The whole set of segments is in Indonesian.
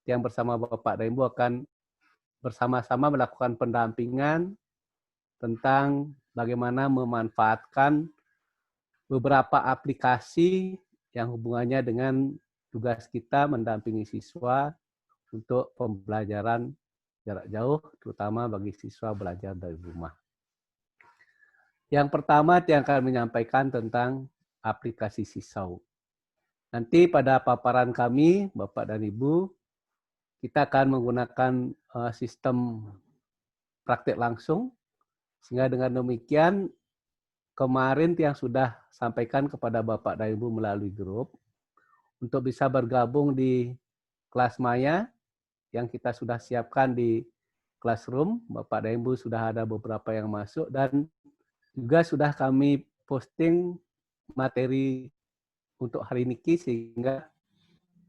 yang bersama Bapak dan Ibu akan bersama-sama melakukan pendampingan tentang bagaimana memanfaatkan beberapa aplikasi yang hubungannya dengan tugas kita mendampingi siswa untuk pembelajaran jarak jauh, terutama bagi siswa belajar dari rumah. Yang pertama yang akan menyampaikan tentang aplikasi Sisau. Nanti pada paparan kami, Bapak dan Ibu, kita akan menggunakan sistem praktik langsung, sehingga dengan demikian kemarin yang sudah sampaikan kepada Bapak dan Ibu melalui grup, untuk bisa bergabung di kelas maya yang kita sudah siapkan di Classroom. Bapak dan Ibu sudah ada beberapa yang masuk dan juga sudah kami posting materi untuk hari ini sehingga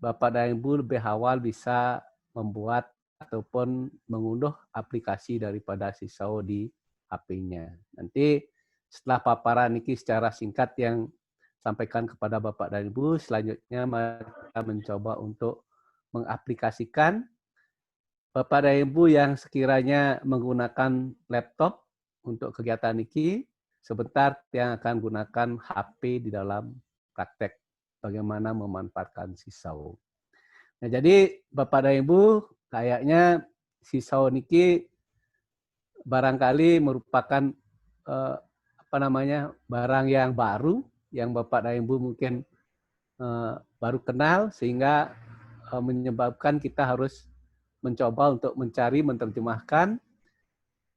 Bapak dan Ibu lebih awal bisa membuat ataupun mengunduh aplikasi daripada Sisau di HP-nya. Nanti setelah paparan ini secara singkat yang sampaikan kepada Bapak dan Ibu, selanjutnya kita mencoba untuk mengaplikasikan. Bapak dan Ibu yang sekiranya menggunakan laptop untuk kegiatan ini, sebentar yang akan gunakan HP di dalam praktek bagaimana memanfaatkan Sisau. Nah, jadi Bapak dan Ibu, kayaknya Sisau niki barangkali merupakan barang yang baru yang Bapak dan Ibu mungkin baru kenal sehingga menyebabkan kita harus mencoba untuk mencari menerjemahkan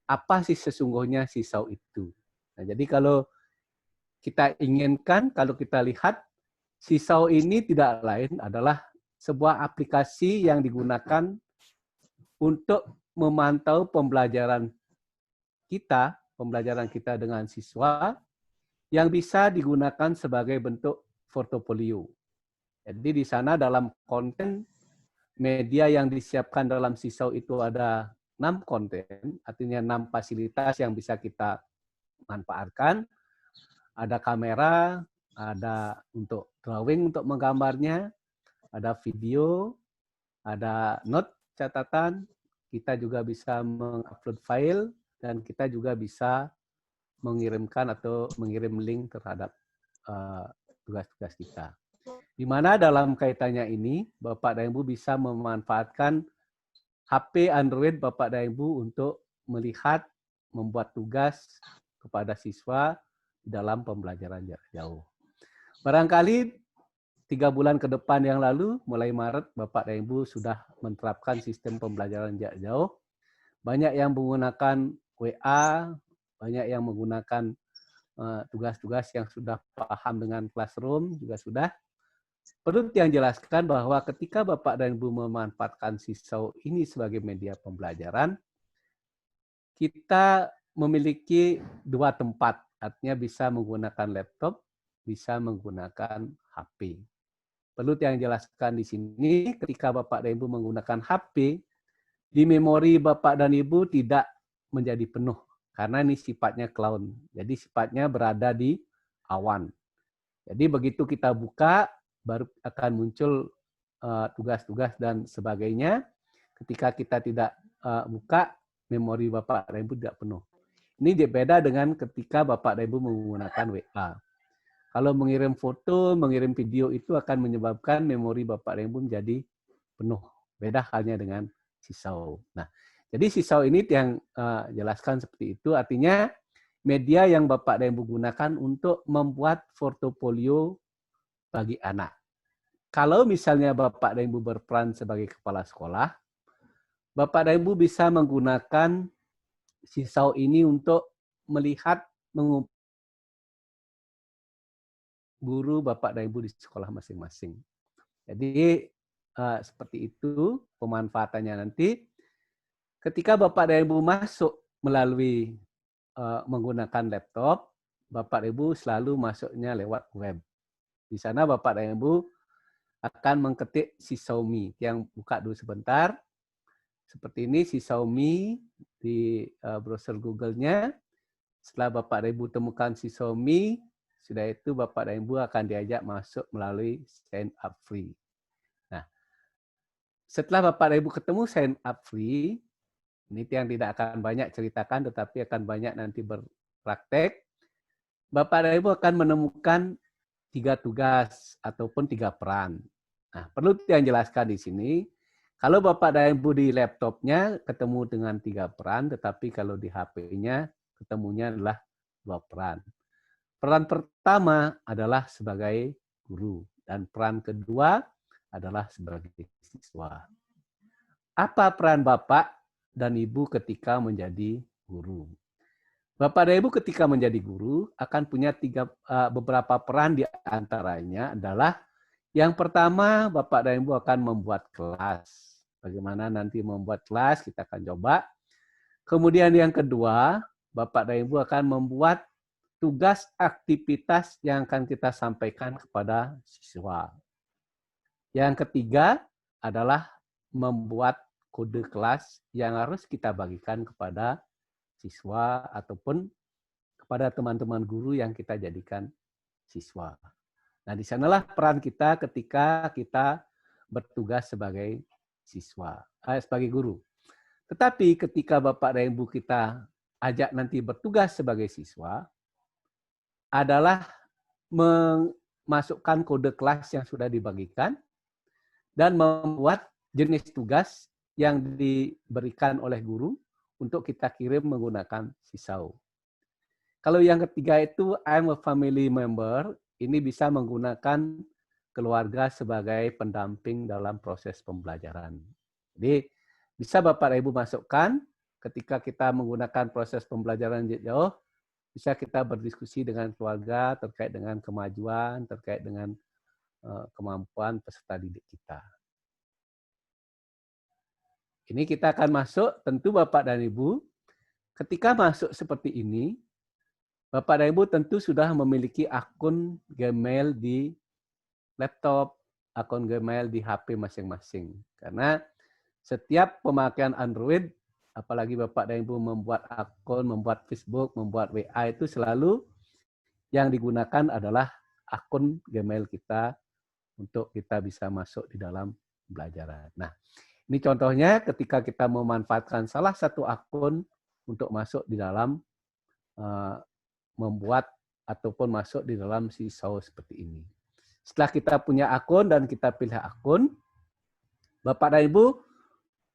apa sih sesungguhnya Sisau itu. Nah, jadi kalau kita inginkan, kalau kita lihat Sisau ini tidak lain adalah sebuah aplikasi yang digunakan untuk memantau pembelajaran kita dengan siswa yang bisa digunakan sebagai bentuk portofolio. Jadi di sana dalam konten media yang disiapkan dalam Sisau itu ada 6 konten, artinya 6 fasilitas yang bisa kita manfaatkan. Ada kamera, ada untuk drawing untuk menggambarnya, ada video, ada note catatan, kita juga bisa mengupload file, dan kita juga bisa mengirimkan atau mengirim link terhadap tugas-tugas kita. Di mana dalam kaitannya ini, Bapak dan Ibu bisa memanfaatkan HP Android Bapak dan Ibu untuk melihat, membuat tugas kepada siswa dalam pembelajaran jarak jauh. Barangkali 3 bulan ke depan yang lalu, mulai Maret, Bapak dan Ibu sudah menerapkan sistem pembelajaran jarak jauh. Banyak yang menggunakan WA, banyak yang menggunakan tugas-tugas yang sudah paham dengan Classroom, juga sudah. Perlu yang jelaskan bahwa ketika Bapak dan Ibu memanfaatkan Sisau ini sebagai media pembelajaran, kita memiliki 2 tempat, artinya bisa menggunakan laptop, bisa menggunakan HP. Perlu yang jelaskan di sini, ketika Bapak dan Ibu menggunakan HP, di memori Bapak dan Ibu tidak menjadi penuh, karena ini sifatnya cloud. Jadi sifatnya berada di awan. Jadi begitu kita buka, baru akan muncul tugas-tugas dan sebagainya. Ketika kita tidak buka, memori Bapak dan Ibu tidak penuh. Ini beda dengan ketika Bapak dan Ibu menggunakan WA. Kalau mengirim foto, mengirim video itu akan menyebabkan memori Bapak dan Ibu menjadi penuh. Beda halnya dengan Sisau. Nah, jadi Sisau ini yang jelaskan seperti itu, artinya media yang Bapak dan Ibu gunakan untuk membuat portofolio bagi anak. Kalau misalnya Bapak dan Ibu berperan sebagai kepala sekolah, Bapak dan Ibu bisa menggunakan Sisau ini untuk melihat, guru Bapak dan Ibu di sekolah masing-masing. Jadi seperti itu pemanfaatannya nanti. Ketika Bapak dan Ibu masuk melalui menggunakan laptop, Bapak dan Ibu selalu masuknya lewat web. Di sana Bapak dan Ibu akan mengketik Sisau.me, yang buka dulu sebentar. Seperti ini Sisau.me di browser Google-nya. Setelah Bapak dan Ibu temukan Sisau.me, sudah itu Bapak dan Ibu akan diajak masuk melalui sign up free. Nah, setelah Bapak dan Ibu ketemu sign up free, ini yang tidak akan banyak ceritakan, tetapi akan banyak nanti berpraktek. Bapak dan Ibu akan menemukan 3 tugas ataupun 3 peran. Nah, perlu yang jelaskan di sini, kalau Bapak dan Ibu di laptopnya ketemu dengan 3 peran, tetapi kalau di HP-nya ketemunya adalah 2 peran. Peran pertama adalah sebagai guru, dan peran kedua adalah sebagai siswa. Apa peran Bapak dan Ibu ketika menjadi guru? Bapak dan Ibu ketika menjadi guru akan punya beberapa peran, di antaranya adalah yang pertama, Bapak dan Ibu akan membuat kelas. Bagaimana nanti membuat kelas, kita akan coba. Kemudian yang kedua, Bapak dan Ibu akan membuat tugas aktivitas yang akan kita sampaikan kepada siswa. Yang ketiga adalah membuat kode kelas yang harus kita bagikan kepada siswa ataupun kepada teman-teman guru yang kita jadikan siswa. Nah, di sanalah peran kita ketika kita bertugas sebagai siswa, sebagai guru. Tetapi ketika Bapak dan Ibu kita ajak nanti bertugas sebagai siswa, adalah memasukkan kode kelas yang sudah dibagikan dan membuat jenis tugas yang diberikan oleh guru untuk kita kirim menggunakan sisau. Kalau yang ketiga itu I'm a family member, ini bisa menggunakan keluarga sebagai pendamping dalam proses pembelajaran. Jadi bisa Bapak dan Ibu masukkan ketika kita menggunakan proses pembelajaran jauh, bisa kita berdiskusi dengan keluarga terkait dengan kemajuan, terkait dengan kemampuan peserta didik kita. Ini kita akan masuk, tentu Bapak dan Ibu, ketika masuk seperti ini, Bapak dan Ibu tentu sudah memiliki akun Gmail di laptop, akun Gmail di HP masing-masing. Karena setiap pemakaian Android, apalagi Bapak dan Ibu membuat akun, membuat Facebook, membuat WA, itu selalu yang digunakan adalah akun Gmail kita untuk kita bisa masuk di dalam pembelajaran. Nah, ini contohnya ketika kita memanfaatkan salah satu akun untuk masuk di dalam membuat ataupun masuk di dalam sisau seperti ini. Setelah kita punya akun dan kita pilih akun, Bapak dan Ibu,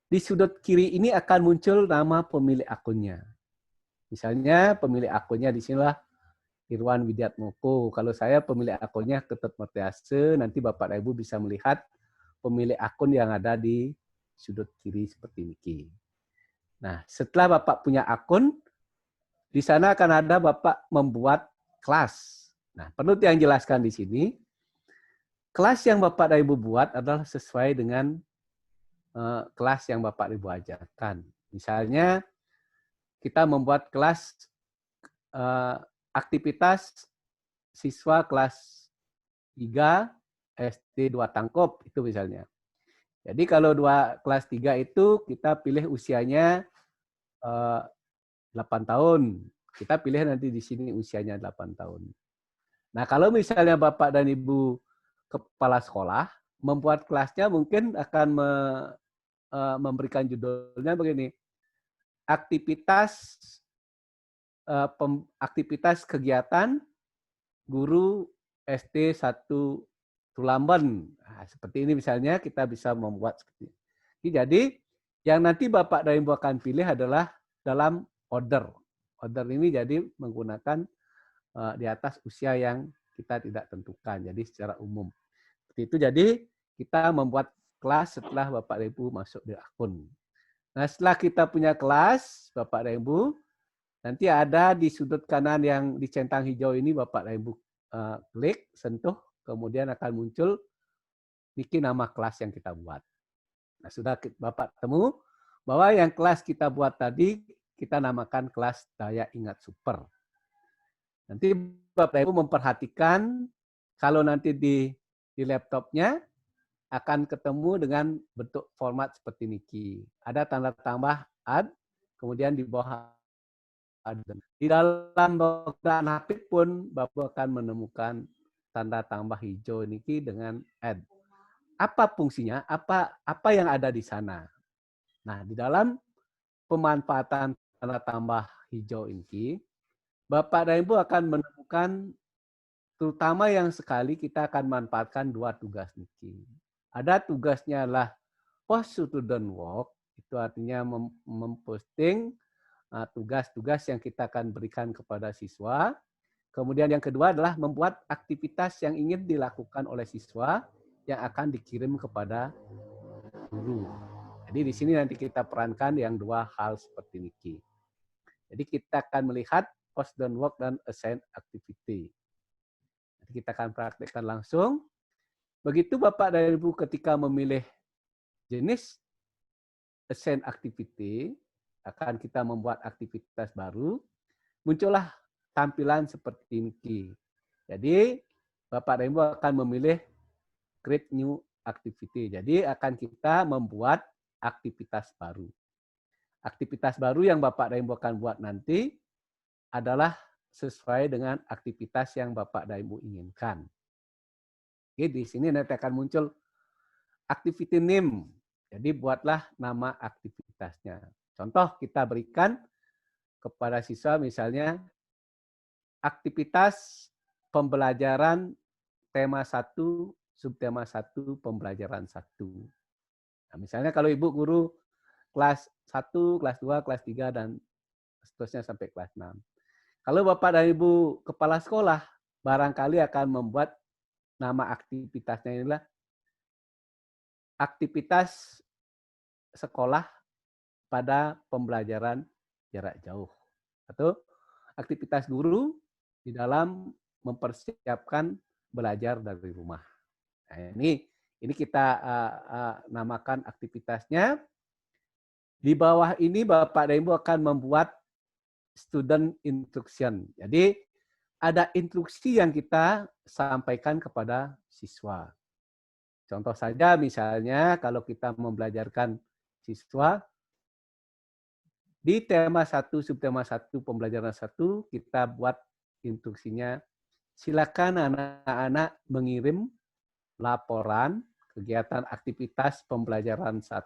di sudut kiri ini akan muncul nama pemilik akunnya. Misalnya pemilik akunnya di sinilah Irwan Widiatmoko. Kalau saya pemilik akunnya Ketut Martiase, nanti Bapak dan Ibu bisa melihat pemilik akun yang ada di sudut kiri seperti ini. Nah, setelah Bapak punya akun, di sana akan ada Bapak membuat kelas. Nah, perlu yang jelaskan di sini, kelas yang Bapak dan Ibu buat adalah sesuai dengan kelas yang Bapak dan Ibu ajarkan. Misalnya, kita membuat kelas aktivitas siswa kelas 3 SD 2 Tangkop, itu misalnya. Jadi kalau kelas 3 itu kita pilih usianya 8 tahun. Kita pilih nanti di sini usianya 8 tahun. Nah, kalau misalnya Bapak dan Ibu kepala sekolah membuat kelasnya mungkin akan memberikan judulnya begini. Aktivitas kegiatan guru SD 1 Tulamben. Nah, seperti ini misalnya kita bisa membuat seperti ini. Jadi yang nanti Bapak dan Ibu akan pilih adalah dalam order. Order ini jadi menggunakan di atas usia yang kita tidak tentukan. Jadi secara umum. Seperti itu. Jadi kita membuat kelas setelah Bapak dan Ibu masuk di akun. Nah, setelah kita punya kelas, Bapak dan Ibu, nanti ada di sudut kanan yang dicentang hijau ini Bapak dan Ibu klik, sentuh, kemudian akan muncul bikin nama kelas yang kita buat. Nah, sudah Bapak temu bahwa yang kelas kita buat tadi kita namakan kelas Daya Ingat Super. Nanti Bapak Ibu memperhatikan kalau nanti di laptopnya akan ketemu dengan bentuk format seperti ini. Ada tanda tambah add, kemudian di bawah add. Di dalam bacaan HP pun Bapak akan menemukan tanda tambah hijau ini dengan add. apa fungsinya, apa yang ada di sana. Nah, di dalam pemanfaatan tanda tambah hijau ini, Bapak dan Ibu akan menemukan terutama yang sekali kita akan manfaatkan dua tugas ini. Ada tugasnya adalah post student work, itu artinya memposting tugas-tugas yang kita akan berikan kepada siswa. Kemudian yang kedua adalah membuat aktivitas yang ingin dilakukan oleh siswa yang akan dikirim kepada guru. Jadi di sini nanti kita perankan yang dua hal seperti ini. Jadi kita akan melihat post student work dan assign activity. Nanti kita akan praktekkan langsung. Begitu Bapak dan Ibu ketika memilih jenis assign activity, akan kita membuat aktivitas baru, muncullah tampilan seperti ini. Jadi Bapak dan Ibu akan memilih create new activity. Jadi akan kita membuat aktivitas baru. Aktivitas baru yang Bapak dan Ibu akan buat nanti adalah sesuai dengan aktivitas yang Bapak dan Ibu inginkan. Oke, di sini nanti akan muncul activity name. Jadi buatlah nama aktivitasnya. Contoh kita berikan kepada siswa misalnya aktivitas pembelajaran tema 1, subtema 1, pembelajaran 1. Nah, misalnya kalau Ibu guru kelas 1, kelas 2, kelas 3, dan seterusnya sampai kelas 6. Kalau Bapak dan Ibu kepala sekolah, barangkali akan membuat nama aktivitasnya inilah aktivitas sekolah pada pembelajaran jarak jauh. Atau aktivitas guru di dalam mempersiapkan belajar dari rumah. Nah, ini kita namakan aktivitasnya. Di bawah ini Bapak dan Ibu akan membuat student instruction. Jadi ada instruksi yang kita sampaikan kepada siswa. Contoh saja misalnya kalau kita membelajarkan siswa di tema 1, subtema 1, pembelajaran 1, kita buat instruksinya, silakan anak-anak mengirim laporan kegiatan aktivitas pembelajaran 1,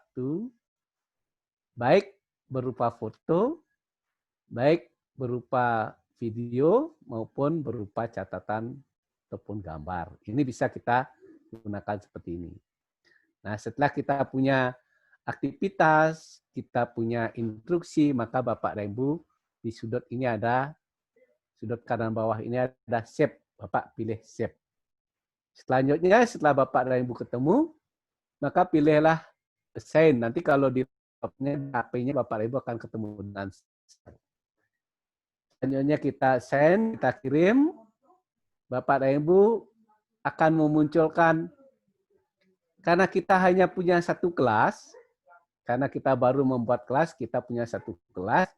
baik berupa foto, baik berupa video, maupun berupa catatan ataupun gambar. Ini bisa kita gunakan seperti ini. Nah, setelah kita punya aktivitas, kita punya instruksi, maka Bapak dan Ibu di sudut ini ada, sudut kanan bawah ini ada save. Bapak pilih save. Selanjutnya, setelah Bapak dan Ibu ketemu, maka pilihlah assign. Nanti kalau di HP-nya Bapak dan Ibu akan ketemu dengan selanjutnya kita send, kita kirim. Bapak dan Ibu akan memunculkan, karena kita hanya punya satu kelas, karena kita baru membuat kelas, kita punya satu kelas,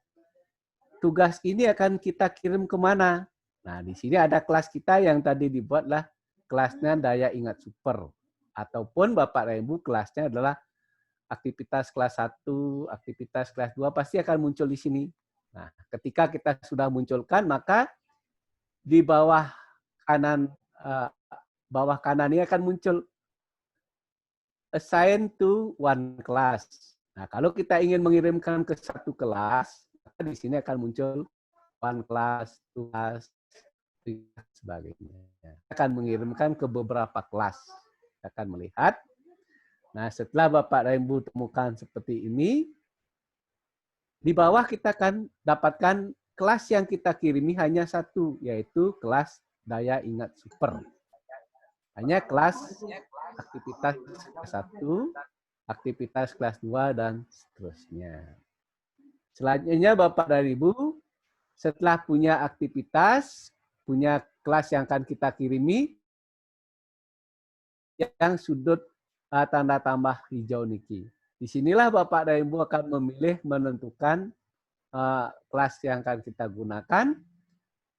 tugas ini akan kita kirim kemana? Nah, di sini ada kelas kita yang tadi dibuatlah kelasnya daya ingat super. Ataupun Bapak dan Ibu kelasnya adalah aktivitas kelas 1, aktivitas kelas 2, pasti akan muncul di sini. Nah, ketika kita sudah munculkan, maka di bawah kanan ini akan muncul assign to one class. Nah, kalau kita ingin mengirimkan ke satu kelas, maka di sini akan muncul one class, two class, three class, sebagainya. Akan mengirimkan ke beberapa kelas. Kita akan melihat. Nah, setelah Bapak dan Ibu temukan seperti ini, di bawah kita akan dapatkan kelas yang kita kirimi hanya satu, yaitu kelas daya ingat super. Hanya kelas aktivitas kelas 1, aktivitas kelas 2, dan seterusnya. Selanjutnya Bapak dan Ibu, setelah punya aktivitas, punya kelas yang akan kita kirimi, yang sudut tanda tambah hijau niki. Disinilah Bapak dan Ibu akan memilih menentukan kelas yang akan kita gunakan.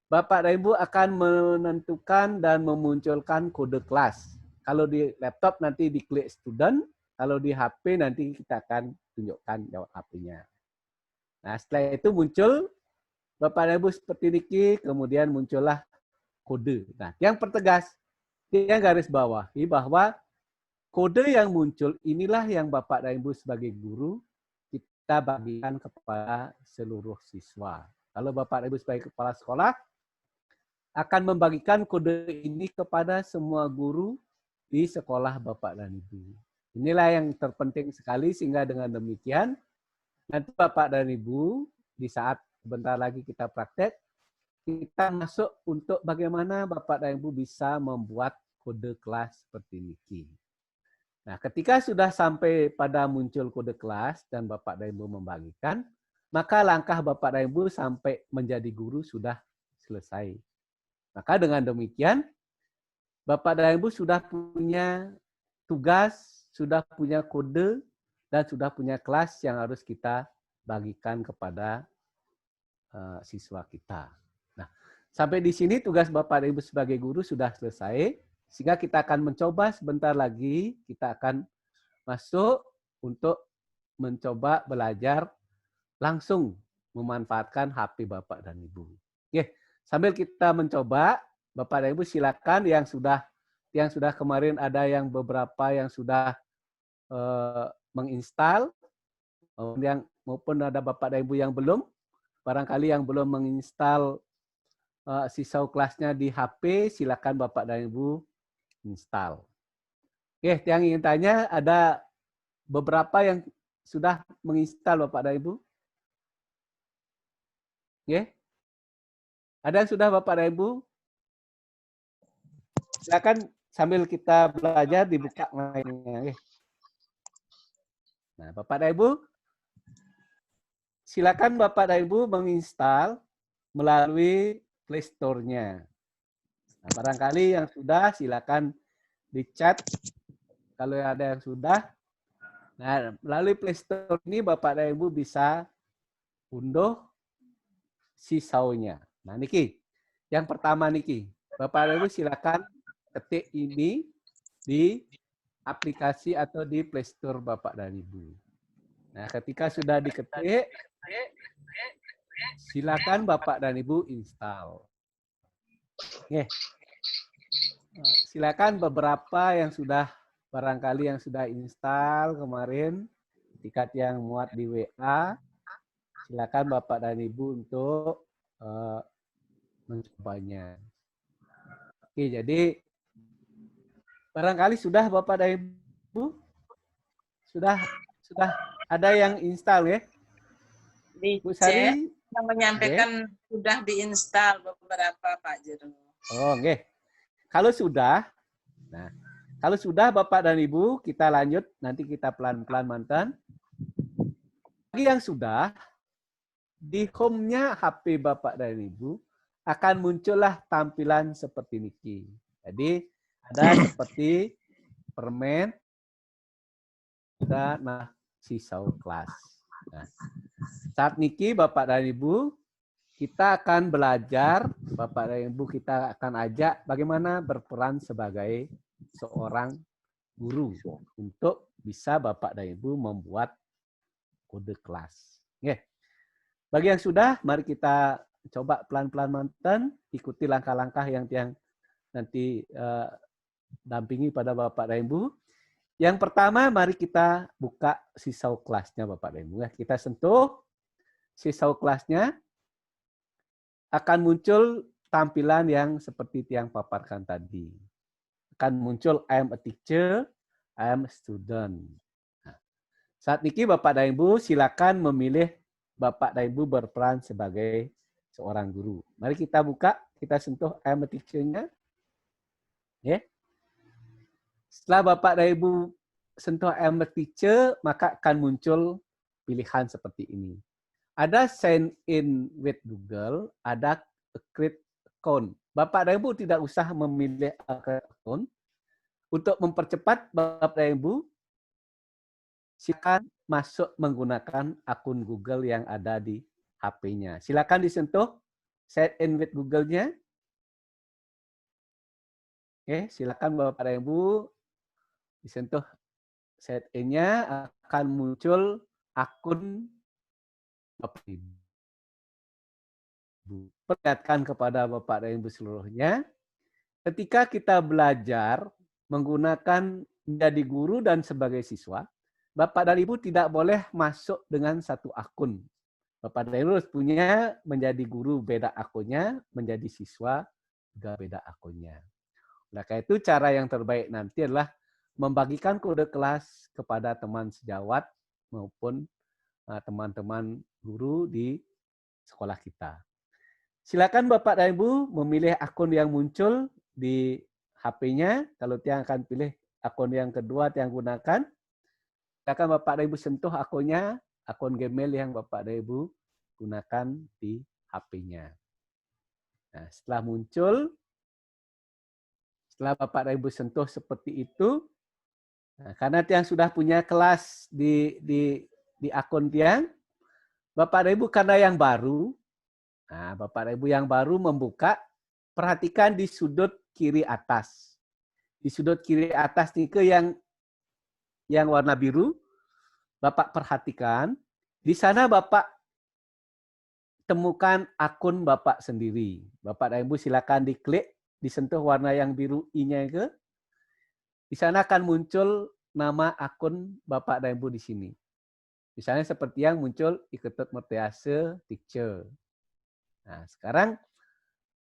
Bapak dan Ibu akan menentukan dan memunculkan kode kelas. Kalau di laptop nanti diklik student, kalau di HP nanti kita akan tunjukkan jawab HP-nya. Nah, setelah itu muncul Bapak dan Ibu seperti ini, kemudian muncullah kode. Nah, yang pertegas, yang garis bawahi bahwa kode yang muncul inilah yang Bapak dan Ibu sebagai guru kita bagikan kepada seluruh siswa. Kalau Bapak dan Ibu sebagai kepala sekolah akan membagikan kode ini kepada semua guru di sekolah Bapak dan Ibu. Inilah yang terpenting sekali, sehingga dengan demikian nanti Bapak dan Ibu di saat sebentar lagi kita praktek, kita masuk untuk bagaimana Bapak dan Ibu bisa membuat kode kelas seperti Niki. Nah, ketika sudah sampai pada muncul kode kelas dan Bapak dan Ibu membagikan, maka langkah Bapak dan Ibu sampai menjadi guru sudah selesai. Maka dengan demikian, Bapak dan Ibu sudah punya tugas, sudah punya kode, dan sudah punya kelas yang harus kita bagikan kepada siswa kita. Nah, sampai di sini tugas Bapak dan Ibu sebagai guru sudah selesai, sehingga kita akan mencoba sebentar lagi, kita akan masuk untuk mencoba belajar langsung memanfaatkan HP Bapak dan Ibu. Oke, sambil kita mencoba, Bapak dan Ibu silakan yang sudah kemarin ada yang beberapa yang sudah menginstal, maupun ada Bapak dan Ibu yang belum, barangkali yang belum menginstal sisau kelasnya di HP, silakan Bapak dan Ibu install. Oke, yang ingin tanya, ada beberapa yang sudah menginstal Bapak dan Ibu? Oke. Ada yang sudah Bapak dan Ibu? Silakan sambil kita belajar dibuka mainnya. Nah, Bapak dan Ibu, silakan Bapak dan Ibu menginstal melalui Play Store-nya. Nah, barangkali yang sudah silakan di chat kalau ada yang sudah. Nah, melalui Play Store ini Bapak dan Ibu bisa unduh sisaunya. Nah, Niki, yang pertama Niki, Bapak dan Ibu silakan ketik ini di aplikasi atau di Play Store Bapak dan Ibu. Nah, ketika sudah diketik, silakan Bapak dan Ibu install. Oke. Silakan beberapa yang sudah barangkali yang sudah install kemarin, tiket yang muat di WA, silakan Bapak dan Ibu untuk mencobanya. Oke, jadi barangkali sudah Bapak dan Ibu sudah ada yang install ya? Di Bu chat Sari yang menyampaikan sudah diinstal beberapa Pak Jero. Oh, oke. Kalau sudah, nah, kalau sudah Bapak dan Ibu, kita lanjut. Nanti kita pelan-pelan mantan. Bagi yang sudah, di home-nya HP Bapak dan Ibu, akan muncullah tampilan seperti ini. Jadi, ada seperti permen, ada sisau kelas. Nah, saat niki Bapak dan Ibu, kita akan belajar, Bapak dan Ibu kita akan ajak bagaimana berperan sebagai seorang guru untuk bisa Bapak dan Ibu membuat kode kelas. Oke. Bagi yang sudah, mari kita coba pelan-pelan mantan, ikuti langkah-langkah yang nanti dampingi pada Bapak dan Ibu. Yang pertama, mari kita buka sisau kelasnya Bapak dan Ibu. Kita sentuh sisau kelasnya, akan muncul tampilan yang seperti yang paparkan tadi. Akan muncul I am a teacher, I am a student. Nah, saat ini Bapak dan Ibu silakan memilih Bapak dan Ibu berperan sebagai seorang guru. Mari kita buka, kita sentuh I am a teacher-nya. Ya. Setelah Bapak dan Ibu sentuh I am a teacher, maka akan muncul pilihan seperti ini. Ada sign in with Google, ada create account. Bapak dan Ibu tidak usah memilih account. Untuk mempercepat Bapak dan Ibu, silakan masuk menggunakan akun Google yang ada di HP-nya. Silakan disentuh sign in with Google-nya. Oke, silakan Bapak dan Ibu disentuh sign in-nya, akan muncul akun Bapak Ibu. Perlihatkan kepada Bapak dan Ibu seluruhnya, ketika kita belajar menggunakan menjadi guru dan sebagai siswa, Bapak dan Ibu tidak boleh masuk dengan satu akun. Bapak dan Ibu harus punya menjadi guru beda akunnya, menjadi siswa juga beda akunnya. Nah, karena itu cara yang terbaik nanti adalah membagikan kode kelas kepada teman sejawat maupun teman-teman guru di sekolah kita. Silakan Bapak dan Ibu memilih akun yang muncul di HP-nya. Kalau Tiang akan pilih akun yang kedua Tiang gunakan. Silakan Bapak dan Ibu sentuh akunnya, akun Gmail yang Bapak dan Ibu gunakan di HP-nya. Nah, setelah muncul, setelah Bapak dan Ibu sentuh seperti itu, nah, karena Tiang sudah punya kelas di akun Tiang, Bapak dan Ibu karena yang baru, nah, Bapak dan Ibu yang baru membuka, perhatikan di sudut kiri atas. Di sudut kiri atas nih ke yang warna biru, Bapak perhatikan. Di sana Bapak temukan akun Bapak sendiri. Bapak dan Ibu silakan diklik, disentuh warna yang biru I-nya ke. Di sana akan muncul nama akun Bapak dan Ibu di sini. Misalnya seperti yang muncul Iketut Murtiase Teacher. Nah, sekarang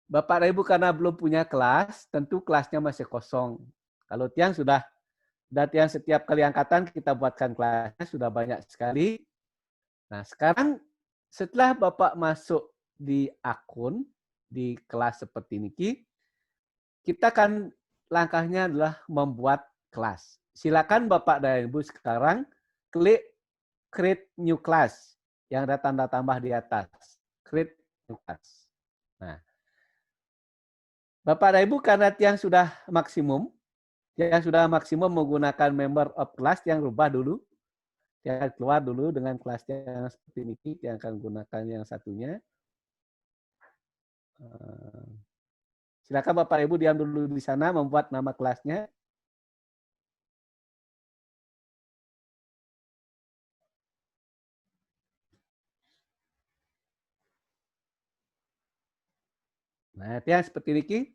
Bapak dan Ibu karena belum punya kelas, tentu kelasnya masih kosong. Kalau Tiang sudah Tiang setiap kali angkatan kita buatkan kelasnya, sudah banyak sekali. Nah, sekarang setelah Bapak masuk di akun, di kelas seperti ini, kita akan langkahnya adalah membuat kelas. Silakan Bapak dan Ibu sekarang klik Create New Class yang ada tanda tambah di atas. Create New Class. Nah, Bapak dan Ibu karena Tiang sudah maksimum menggunakan member of class, yang rubah dulu. Yang keluar dulu dengan kelasnya yang seperti ini, yang akan gunakan yang satunya. Silakan Bapak Ibu diam dulu di sana membuat nama kelasnya. Nah, yang seperti ini.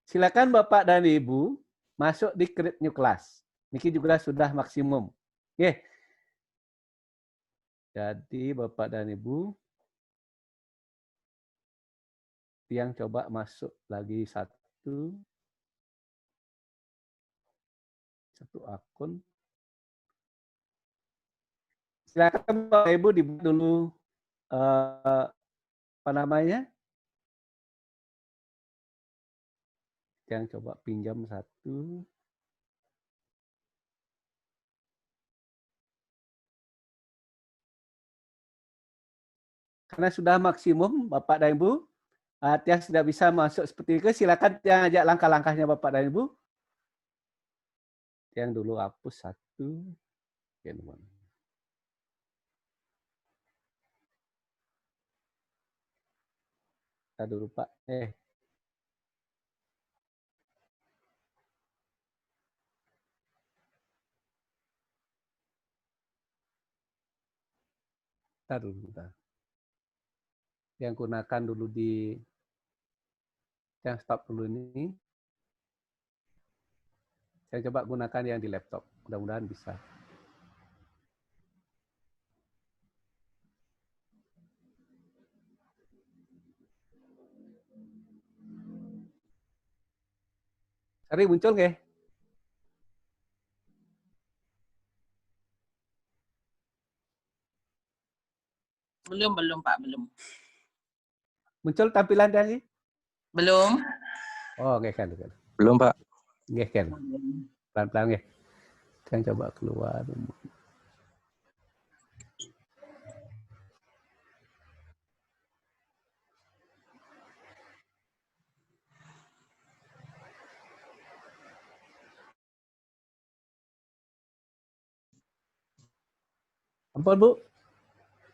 Silakan Bapak dan Ibu masuk di create new class. Niki juga sudah maksimum. Oke. Jadi Bapak dan Ibu yang coba masuk lagi satu akun. Silakan Bapak Ibu dibuat dulu apa namanya? Yang coba pinjam satu. Karena sudah maksimum Bapak dan Ibu, Tiang tidak bisa masuk seperti itu. Silakan Tiang ajak langkah-langkahnya Bapak dan Ibu. Tiang dulu hapus satu. Oke, teman. Kita dulu Pak. Kita dulu. Yang gunakan dulu yang stop dulu ini. Saya coba gunakan yang di laptop. Mudah-mudahan bisa. Sari muncul nggak? Belum Pak, belum. Muncul tampilan tadi? Belum. Oh, oke kan. Belum, Pak. Oke kan. Pelan-pelan ya. Saya coba keluar. Ampun, Bu.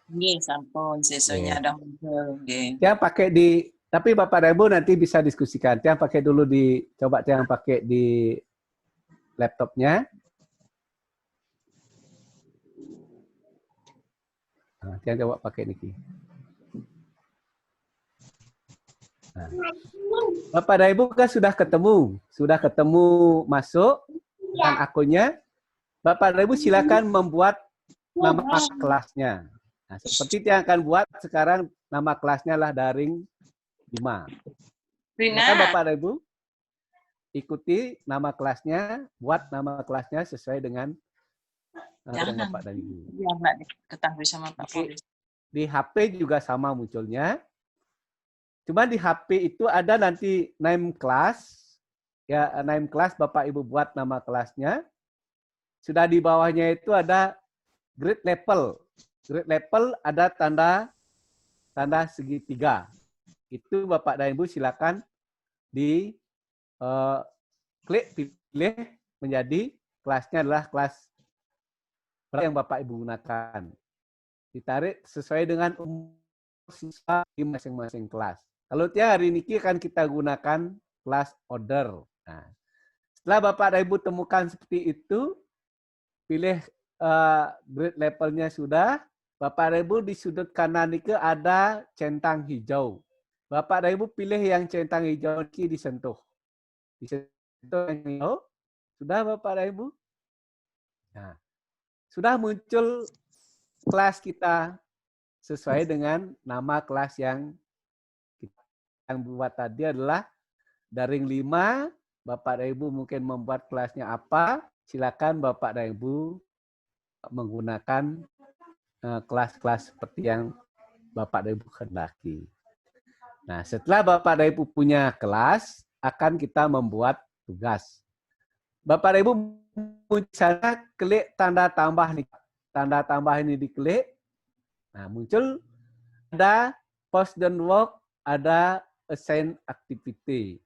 Nggih, sampun sesunya ada muncul. Nggih. Yang pakai tapi Bapak dan Ibu nanti bisa diskusikan. Yang pakai dulu coba yang pakai di laptopnya. Nah, yang coba pakai niki. Nah. Bapak dan Ibu kan sudah ketemu masuk. Dengan akunnya, Bapak dan Ibu silakan membuat nama kelasnya. Nah, seperti yang akan buat sekarang nama kelasnya lah daring 5. Silakan Bapak dan Ibu ikuti nama kelasnya, buat nama kelasnya sesuai dengan yang Bapak dan Ibu. Ya, Mbak, ketahui sama Pak Polisi. Di HP juga sama munculnya. Cuma di HP itu ada nanti name class. Ya, name class Bapak Ibu buat nama kelasnya. Sudah di bawahnya itu ada grade level. Grade level ada tanda segitiga. Itu Bapak dan Ibu silakan di klik pilih menjadi kelasnya adalah kelas yang Bapak Ibu gunakan. Ditarik sesuai dengan umur siswa di masing-masing kelas. Kalau hari ini akan kita gunakan kelas order. Nah, setelah Bapak dan Ibu temukan seperti itu, pilih grade levelnya sudah, Bapak dan Ibu di sudut kanan ini ada centang hijau. Bapak dan Ibu pilih yang centang hijau ini disentuh. Disentuh yang hijau. Sudah Bapak dan Ibu? Nah, sudah muncul kelas kita sesuai dengan nama kelas yang buat tadi adalah daring 5. Bapak dan Ibu mungkin membuat kelasnya apa, silakan Bapak dan Ibu menggunakan kelas-kelas seperti yang Bapak dan Ibu kehendaki. Nah, setelah Bapak dan Ibu punya kelas, akan kita membuat tugas. Bapak dan Ibu misalnya klik tanda tambah nih. Tanda tambah ini diklik. Nah, muncul ada post dan work, ada assign activity.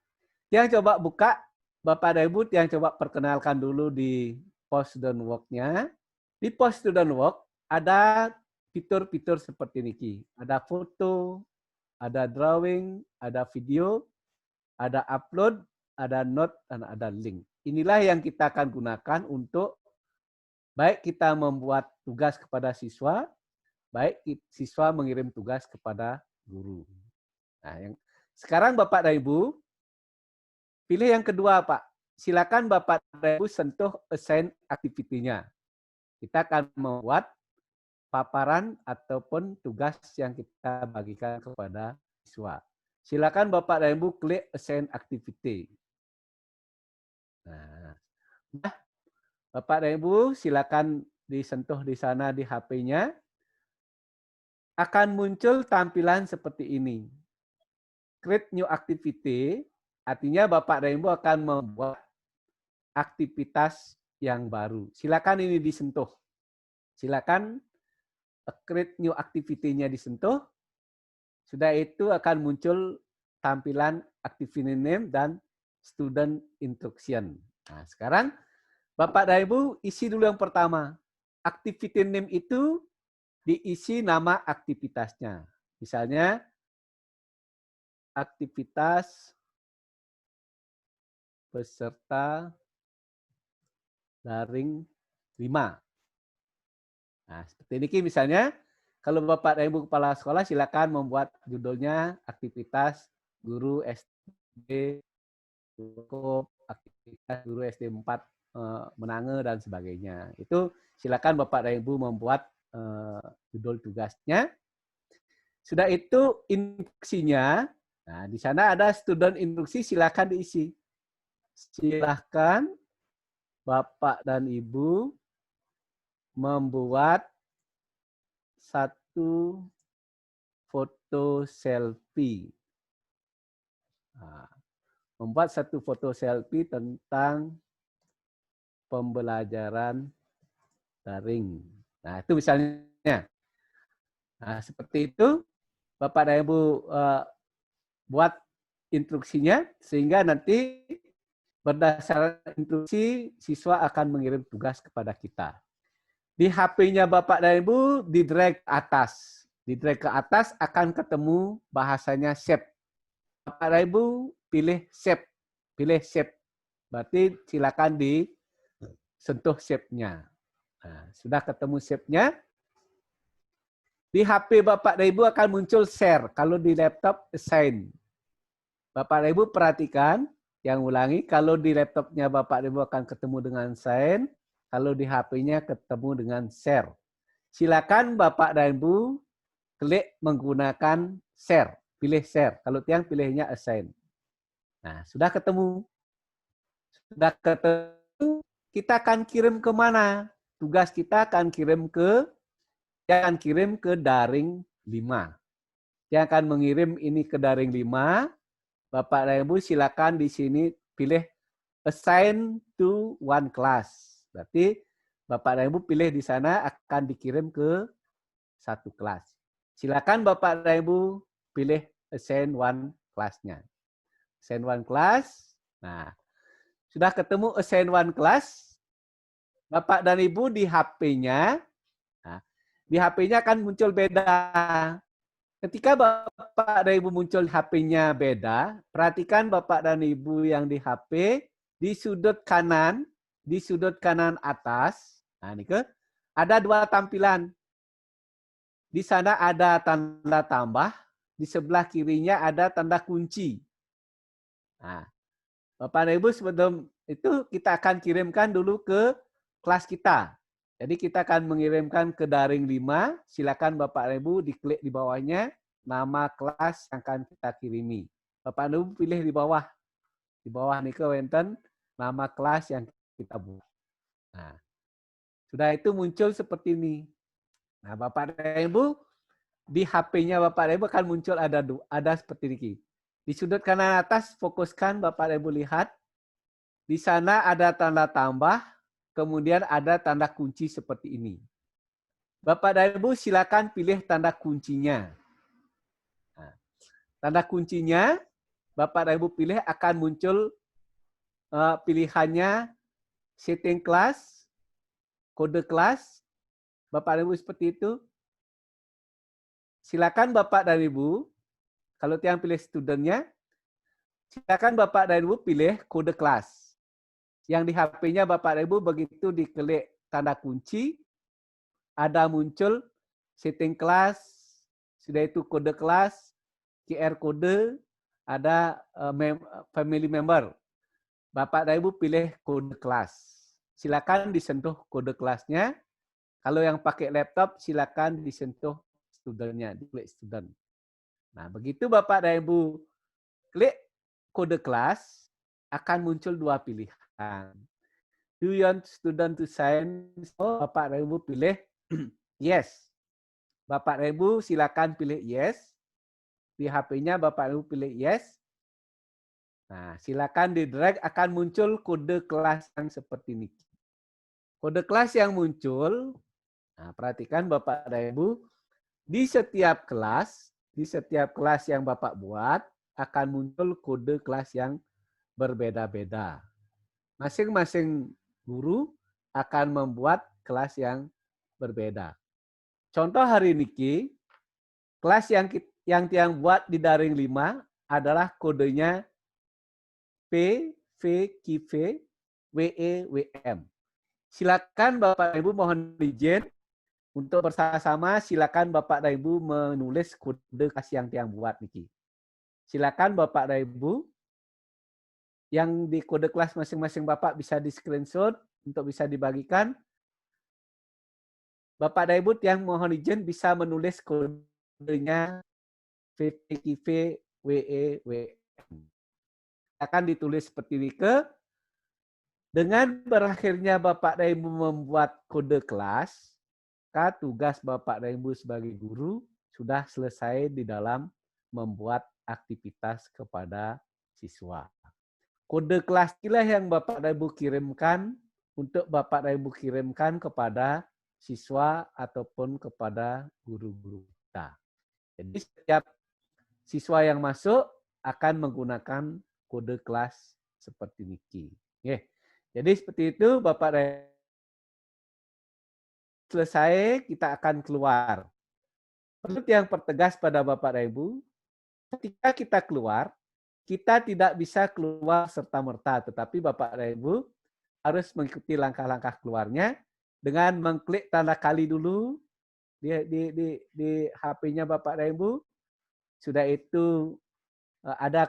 Yang coba buka, Bapak dan Ibu yang coba perkenalkan dulu di post dan work-nya. Di post dan work ada fitur-fitur seperti ini. Ada foto, ada drawing, ada video, ada upload, ada note, dan ada link. Inilah yang kita akan gunakan untuk baik kita membuat tugas kepada siswa, baik siswa mengirim tugas kepada guru. Nah, sekarang Bapak dan Ibu, pilih yang kedua, Pak. Silakan Bapak dan Ibu sentuh assign activity-nya. Kita akan membuat paparan ataupun tugas yang kita bagikan kepada siswa. Silakan Bapak dan Ibu klik assign activity. Nah, Bapak dan Ibu silakan disentuh di sana di HP-nya. Akan muncul tampilan seperti ini. Create new activity, artinya Bapak dan Ibu akan membuat aktivitas yang baru. Silakan ini disentuh. Silakan create new activity-nya disentuh. Sudah itu akan muncul tampilan activity name dan student instruction. Nah, sekarang Bapak dan Ibu isi dulu yang pertama. Activity name itu diisi nama aktivitasnya. Misalnya aktivitas peserta daring 5. Nah, seperti ini misalnya, kalau Bapak dan Ibu Kepala Sekolah silakan membuat judulnya aktivitas guru SD, aktivitas guru SD 4 Menange dan sebagainya. Itu silakan Bapak dan Ibu membuat judul tugasnya. Sudah itu instruksinya. Nah, di sana ada student instruksi, silakan diisi. Silakan Bapak dan Ibu membuat satu foto selfie. Nah, membuat satu foto selfie tentang pembelajaran daring. Nah, itu misalnya. Nah, seperti itu, Bapak dan Ibu buat instruksinya, sehingga nanti berdasarkan instruksi, siswa akan mengirim tugas kepada kita. Di HP-nya Bapak dan Ibu, di drag ke atas. Di drag ke atas akan ketemu bahasanya shape. Bapak dan Ibu pilih shape. Pilih shape. Berarti silakan disentuh shape-nya. Nah, sudah ketemu shape-nya. Di HP Bapak dan Ibu akan muncul share. Kalau di laptop, assign. Bapak dan Ibu perhatikan, Yang ulangi, kalau di laptopnya Bapak dan Ibu akan ketemu dengan sign, kalau di HP-nya ketemu dengan share. Silakan Bapak dan Ibu klik menggunakan share. Pilih share. Kalau tiang pilihnya assign. Nah, sudah ketemu. Sudah ketemu, kita akan kirim ke mana? Tugas kita akan kirim ke daring 5. Yang akan mengirim ini ke daring 5. Bapak dan Ibu silakan di sini pilih assign to one class. Berarti Bapak dan Ibu pilih di sana akan dikirim ke satu kelas. Silakan Bapak dan Ibu pilih assign one class-nya. Assign one class. Nah, sudah ketemu assign one class. Bapak dan Ibu di HP-nya, nah, di HP-nya akan muncul beda. Ketika Bapak dan Ibu muncul HP-nya beda, perhatikan Bapak dan Ibu yang di HP, di sudut kanan atas, nah ini ada 2 tampilan. Di sana ada tanda tambah, di sebelah kirinya ada tanda kunci. Nah, Bapak dan Ibu sebelum itu kita akan kirimkan dulu ke kelas kita. Jadi kita akan mengirimkan ke daring 5, silakan Bapak dan Ibu diklik di bawahnya nama kelas yang akan kita kirimi. Bapak dan Ibu pilih di bawah. Di bawah nih wenten nama kelas yang kita buat. Nah, sudah itu muncul seperti ini. Nah, Bapak dan Ibu di HP-nya Bapak dan Ibu akan muncul ada seperti ini. Di sudut kanan atas fokuskan Bapak dan Ibu lihat. Di sana ada tanda tambah, kemudian ada tanda kunci seperti ini. Bapak dan Ibu silakan pilih tanda kuncinya. Nah, tanda kuncinya Bapak dan Ibu pilih akan muncul pilihannya setting kelas, kode kelas. Bapak dan Ibu seperti itu. Silakan Bapak dan Ibu, kalau yang pilih studentnya, silakan Bapak dan Ibu pilih kode kelas. Yang di HP-nya Bapak dan Ibu begitu diklik tanda kunci, ada muncul setting kelas, sudah itu kode kelas, QR kode, ada family member. Bapak dan Ibu pilih kode kelas. Silakan disentuh kode kelasnya. Kalau yang pakai laptop, silakan disentuh studentnya, diklik student. Nah, begitu Bapak dan Ibu klik kode kelas, akan muncul 2 pilihan. Do you want student to sign? So, Bapak dan Ibu pilih yes. Bapak dan Ibu silakan pilih yes. Di HP-nya Bapak dan Ibu pilih yes. Nah, silakan di drag akan muncul kode kelas yang seperti ini. Kode kelas yang muncul, nah perhatikan Bapak dan Ibu, di setiap kelas yang Bapak buat akan muncul kode kelas yang berbeda-beda. Masing-masing guru akan membuat kelas yang berbeda. Contoh hari ini, kelas yang tiang buat di daring 5 adalah kodenya P, V, Q, V, WE, WM. Silakan Bapak Ibu mohon izin untuk bersama-sama silakan Bapak dan Ibu menulis kode kelas yang tiang buat niki. Silakan Bapak dan Ibu yang di kode kelas masing-masing Bapak bisa di screenshot untuk bisa dibagikan. Bapak dan Ibu yang mohon izin bisa menulis kodenya VPKV WE WM. Akan ditulis seperti ini ke. Dengan berakhirnya Bapak dan Ibu membuat kode kelas, maka tugas Bapak dan Ibu sebagai guru sudah selesai di dalam membuat aktivitas kepada siswa. Kode kelas inilah yang Bapak dan Ibu kirimkan untuk Bapak dan Ibu kirimkan kepada siswa ataupun kepada guru-guru kita. Jadi setiap siswa yang masuk akan menggunakan kode kelas seperti ini. Jadi seperti itu Bapak dan Ibu. Selesai kita akan keluar. Perlu yang pertegas pada Bapak dan Ibu, ketika kita keluar, kita tidak bisa keluar serta-merta, tetapi Bapak dan Ibu harus mengikuti langkah-langkah keluarnya dengan mengklik tanda kali dulu di HP-nya Bapak dan Ibu. Sudah itu ada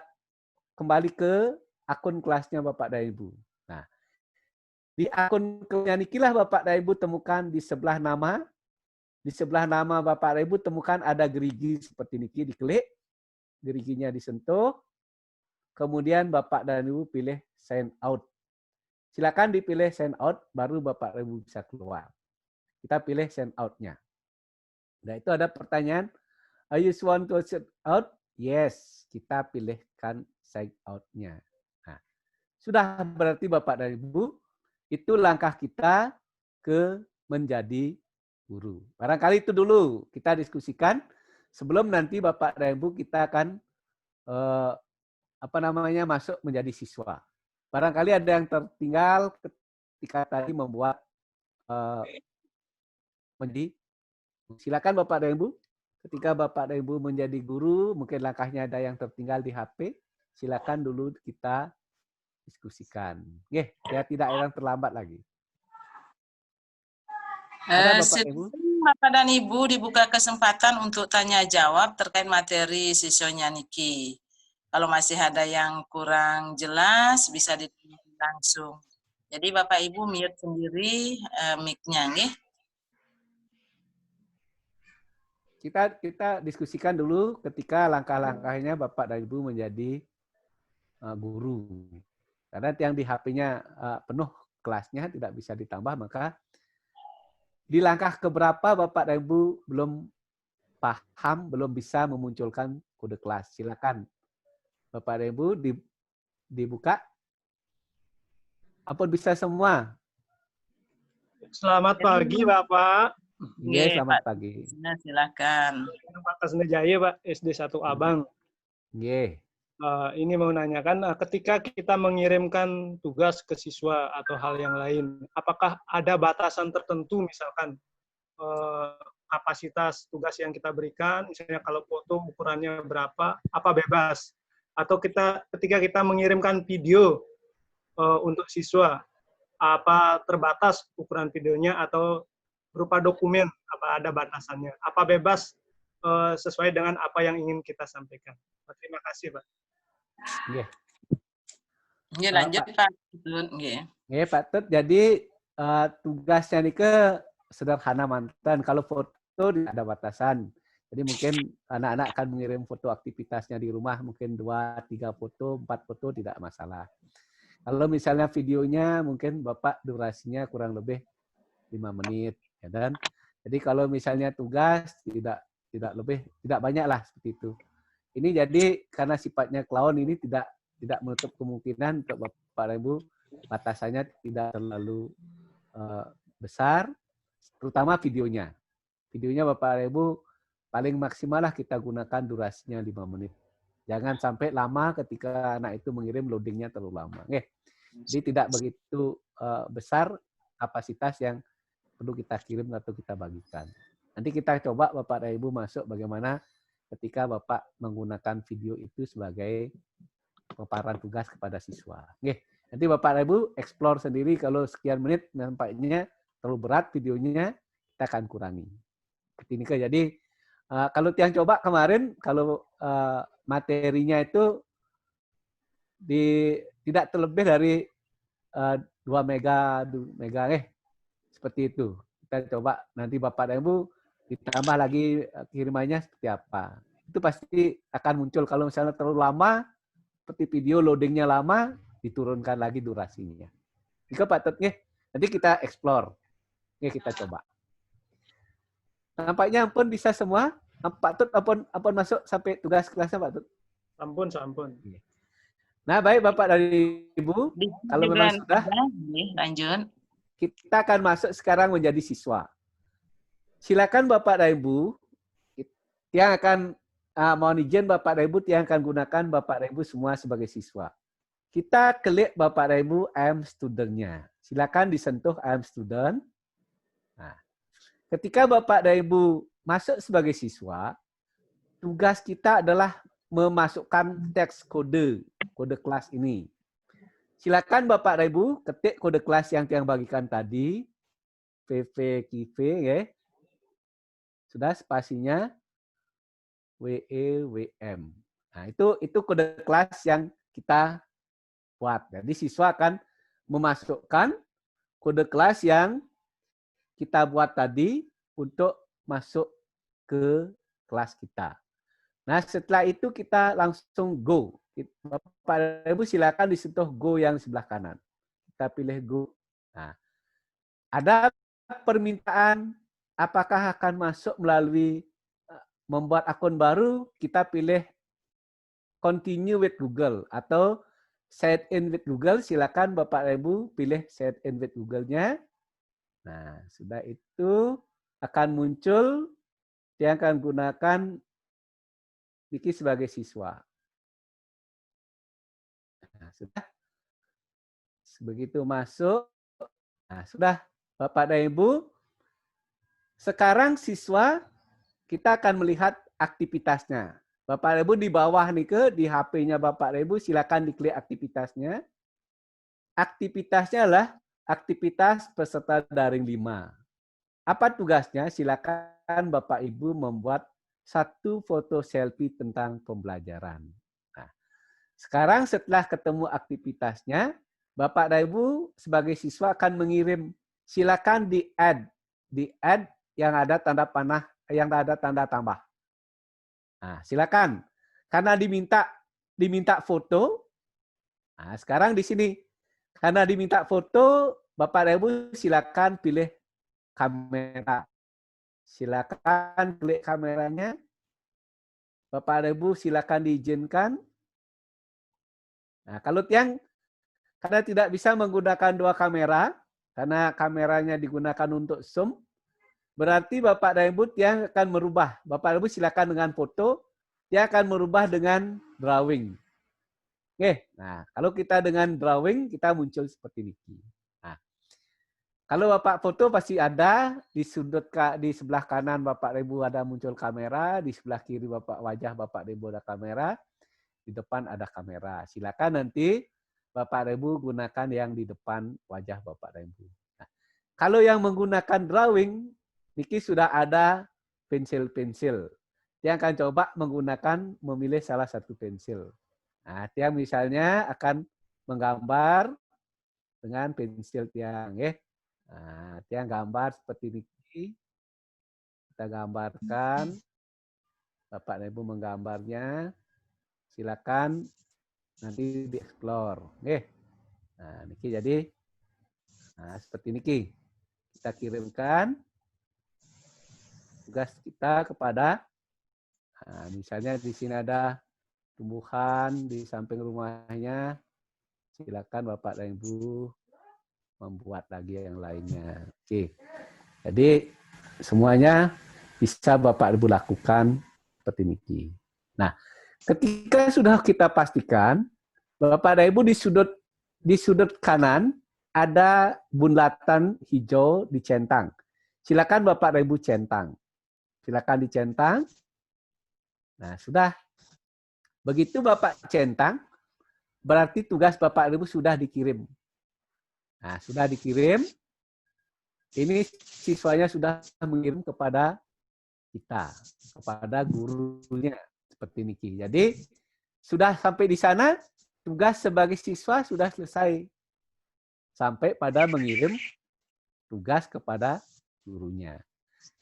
kembali ke akun kelasnya Bapak dan Ibu. Nah, di akun kelasnya nikilah Bapak dan Ibu temukan di sebelah nama. Di sebelah nama Bapak dan Ibu temukan ada gerigi seperti niki, diklik, geriginya disentuh, kemudian Bapak dan Ibu pilih sign out. Silakan dipilih sign out, baru Bapak dan Ibu bisa keluar. Kita pilih sign out-nya. Nah, itu ada pertanyaan, are you want to sign out? Yes, kita pilihkan sign out-nya. Nah, sudah berarti Bapak dan Ibu, itu langkah kita ke menjadi guru. Barangkali itu dulu kita diskusikan sebelum nanti Bapak dan Ibu kita akan masuk menjadi siswa. Barangkali ada yang tertinggal ketika tadi membuat menjadi. Silakan Bapak dan Ibu. Ketika Bapak dan Ibu menjadi guru, mungkin langkahnya ada yang tertinggal di HP. Silakan dulu kita diskusikan. Nggih, ya tidak ada yang terlambat lagi. Ada Bapak Ibu? Bapak dan Ibu dibuka kesempatan untuk tanya jawab terkait materi siswanya niki. Kalau masih ada yang kurang jelas bisa ditanyakan langsung. Jadi Bapak Ibu mute sendiri mic-nya nggih. Kita diskusikan dulu ketika langkah-langkahnya Bapak dan Ibu menjadi guru. Karena yang di HP-nya penuh kelasnya tidak bisa ditambah, maka di langkah keberapa Bapak dan Ibu belum paham, belum bisa memunculkan kode kelas. Silakan Bapak dan Ibu dibuka. Apa bisa semua? Selamat pagi, Bapak. Iya, selamat pagi. Silakan. Pak Kasnejaya, Pak, SD 1 Abang. Iya. Ini mau nanyakan, ketika kita mengirimkan tugas ke siswa atau hal yang lain, apakah ada batasan tertentu, misalkan kapasitas tugas yang kita berikan, misalnya kalau foto ukurannya berapa, apa bebas? Atau ketika kita mengirimkan video untuk siswa, apa terbatas ukuran videonya atau berupa dokumen, apa ada batasannya? Apa bebas sesuai dengan apa yang ingin kita sampaikan? Terima kasih, Pak. Iya. Nggih, lanjut Pak. Nggih, Pak Tut. Jadi tugasnya ini sederhana mantan. Kalau foto tidak ada batasan. Jadi mungkin anak-anak akan mengirim foto aktivitasnya di rumah, mungkin 2, 3 foto, 4 foto tidak masalah. Kalau misalnya videonya mungkin Bapak durasinya kurang lebih 5 menit, ya kan? Jadi kalau misalnya tugas tidak banyak lah seperti itu. Ini jadi karena sifatnya clown ini tidak menutup kemungkinan untuk Bapak dan Ibu batasannya tidak terlalu besar, terutama videonya. Videonya Bapak dan Ibu paling maksimal lah kita gunakan durasinya 5 menit. Jangan sampai lama ketika anak itu mengirim loadingnya terlalu lama. Jadi tidak begitu besar kapasitas yang perlu kita kirim atau kita bagikan. Nanti kita coba Bapak dan Ibu masuk bagaimana ketika Bapak menggunakan video itu sebagai pemaparan tugas kepada siswa. Nanti Bapak dan Ibu explore sendiri kalau sekian menit nampaknya terlalu berat videonya, kita akan kurangi. Seperti ini. Jadi kalau yang coba kemarin, kalau materinya itu tidak terlebih dari 2 mega, seperti itu. Kita coba nanti Bapak dan Ibu ditambah lagi kirimannya seperti apa. Itu pasti akan muncul kalau misalnya terlalu lama, seperti video loadingnya lama, diturunkan lagi durasinya. Jika Pak Tut, nanti kita explore. Kita coba. Nampaknya ampun bisa semua. Pak Tut, ampun masuk sampai tugas kelasnya Pak Tut. Ampun. Nah, baik Bapak dan Ibu, kalau memang sudah, lanjut. Kita akan masuk sekarang menjadi siswa. Silakan Bapak dan Ibu, yang akan mohon izin Bapak dan Ibu yang akan gunakan Bapak dan Ibu semua sebagai siswa. Kita klik Bapak dan Ibu I am student-nya. Silakan disentuh I am student. Nah, ketika Bapak dan Ibu masuk sebagai siswa, tugas kita adalah memasukkan teks kode kelas ini. Silakan Bapak dan Ibu ketik kode kelas yang bagikan tadi, VVKIV, ya. Sudah spasinya WEWM. Nah, itu kode kelas yang kita buat. Jadi siswa akan memasukkan kode kelas yang kita buat tadi untuk masuk ke kelas kita. Nah, setelah itu kita langsung go. Bapak Ibu silakan disentuh go yang sebelah kanan. Kita pilih go. Nah, ada permintaan apakah akan masuk melalui membuat akun baru, kita pilih continue with Google atau sign in with Google. Silakan Bapak Ibu pilih sign in with Google-nya. Nah, sudah itu akan muncul yang akan gunakan Niki sebagai siswa. Nah, sudah. Begitu masuk, nah sudah Bapak dan Ibu. Sekarang siswa kita akan melihat aktivitasnya. Bapak dan Ibu di bawah nih di HP-nya Bapak dan Ibu silakan diklik aktivitasnya. Aktivitasnya adalah aktivitas peserta daring 5. Apa tugasnya? Silakan Bapak Ibu membuat satu foto selfie tentang pembelajaran. Nah, sekarang setelah ketemu aktivitasnya, Bapak dan Ibu sebagai siswa akan mengirim, silakan di add yang ada tanda panah, yang ada tanda tambah. Nah, silakan. Karena diminta foto. Nah, sekarang di sini karena diminta foto, Bapak dan Ibu silakan pilih kamera. Silakan klik kameranya. Bapak dan Ibu silakan diizinkan. Nah, kalau Tiang karena tidak bisa menggunakan 2 kamera, karena kameranya digunakan untuk zoom, berarti Bapak dan Ibu yang akan merubah. Bapak dan Ibu silakan dengan foto, dia akan merubah dengan drawing. Oke, nah kalau kita dengan drawing, kita muncul seperti ini. Nah, kalau Bapak foto pasti ada, di sudut di sebelah kanan Bapak dan Ibu ada muncul kamera, di sebelah kiri wajah Bapak dan Ibu ada kamera, di depan ada kamera. Silakan nanti Bapak dan Ibu gunakan yang di depan wajah Bapak dan Ibu. Nah, kalau yang menggunakan drawing, Niki sudah ada pensil-pensil. Dia akan coba memilih salah satu pensil. Nah, Tiang misalnya akan menggambar dengan pensil Tiang. Nah, Tiang gambar seperti ini. Kita gambarkan. Bapak dan Ibu menggambarnya. Silakan nanti di-explore. Nah, Niki jadi seperti Niki. Kita kirimkan tugas kita kepada, misalnya di sini ada tumbuhan di samping rumahnya. Silakan Bapak dan Ibu membuat lagi yang lainnya. Oke. Jadi semuanya bisa Bapak Ibu lakukan seperti Niki. Nah, ketika sudah kita pastikan, Bapak dan Ibu di sudut kanan ada bulatan hijau dicentang. Silakan Bapak dan Ibu centang. Silakan dicentang. Nah, sudah. Begitu Bapak centang, berarti tugas Bapak dan Ibu sudah dikirim. Nah, sudah dikirim. Ini siswanya sudah mengirim kepada kita, kepada gurunya. Seperti Niki. Jadi, sudah sampai di sana, tugas sebagai siswa sudah selesai. Sampai pada mengirim tugas kepada gurunya.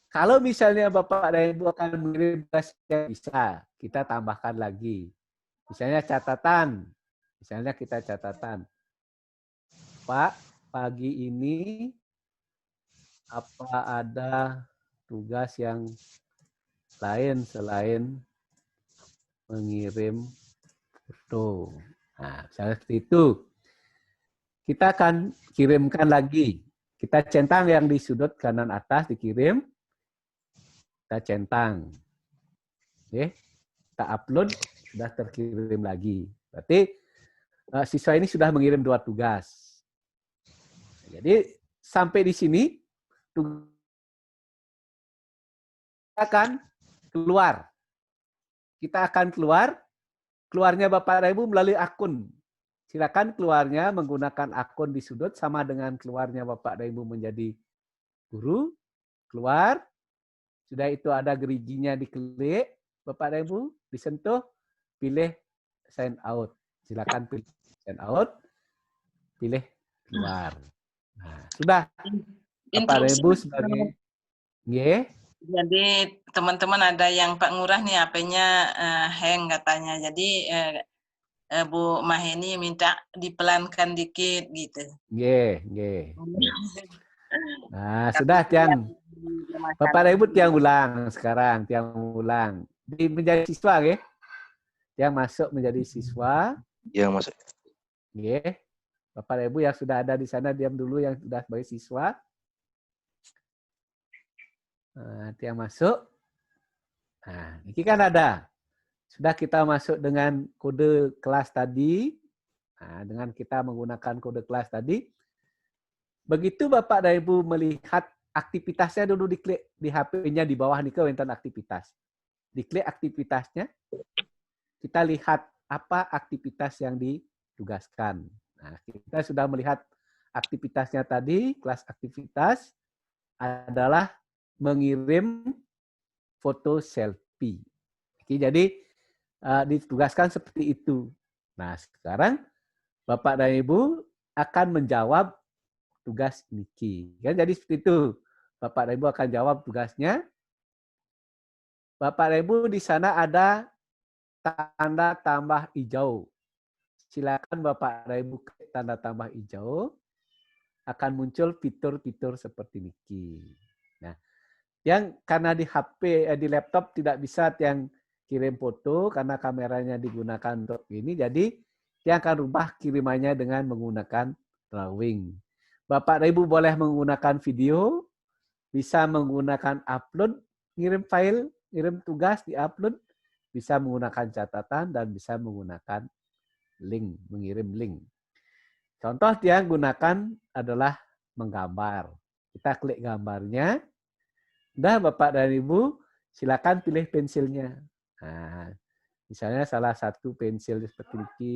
Kalau misalnya Bapak dan Ibu akan mengirim tugas yang bisa, kita tambahkan lagi. Misalnya catatan. Misalnya kita catatan. Pak, pagi ini apa ada tugas yang lain selain mengirim foto? Nah, misalnya seperti itu. Kita akan kirimkan lagi. Kita centang yang di sudut kanan atas dikirim. Kita centang. Oke. Kita upload, sudah terkirim lagi. Berarti siswa ini sudah mengirim 2 tugas. Jadi sampai di sini kita akan keluar. Kita akan keluarnya Bapak dan Ibu melalui akun. Silakan keluarnya menggunakan akun di sudut sama dengan keluarnya Bapak dan Ibu menjadi guru. Keluar. Sudah itu ada geriginya diklik. Bapak dan Ibu disentuh. Pilih sign out. Silakan pilih sign out. pilih keluar. Nah, sudah. Bapak dan Interupsi. Ibu sebagai nggih. Jadi teman-teman ada yang Pak Ngurah nih HP-nya hang katanya. Jadi Bu Maheni minta dipelankan dikit gitu. Nggih, nggih. Nah, sudah Tiang. Bapak dan Ibu Tiang ulang sekarang, Tiang ulang. Menjadi siswa nggih. Tiang masuk menjadi siswa. Ya, Mas. Nggih. Bapak dan Ibu yang sudah ada di sana diam dulu yang sudah sebagai siswa. Nah, Tiang masuk. Nah, ini kan ada. Sudah kita masuk dengan kode kelas tadi. Nah, dengan kita menggunakan kode kelas tadi. Begitu Bapak dan Ibu melihat aktivitasnya dulu diklik di HP-nya di bawah nih ke wonten aktivitas. Diklik aktivitasnya. Kita lihat apa aktivitas yang ditugaskan. Nah, kita sudah melihat aktivitasnya tadi, kelas aktivitas adalah mengirim foto selfie. Oke, jadi ditugaskan seperti itu. Nah, sekarang Bapak dan Ibu akan menjawab tugas Niki. Kan jadi seperti itu. Bapak dan Ibu akan jawab tugasnya. Bapak dan Ibu di sana ada tanda tambah hijau. Silakan Bapak dan Ibu klik tanda tambah hijau. Akan muncul fitur-fitur seperti Niki. Nah, yang karena di HP, di laptop tidak bisa yang kirim foto karena kameranya digunakan untuk ini, jadi dia akan rubah kirimannya dengan menggunakan drawing. Bapak dan Ibu boleh menggunakan video, bisa menggunakan upload, ngirim file, ngirim tugas di upload, bisa menggunakan catatan dan bisa menggunakan link, mengirim link. Contoh yang gunakan adalah menggambar. Kita klik gambarnya. Udah Bapak dan Ibu, silakan pilih pensilnya. Nah, misalnya salah satu pensil seperti ini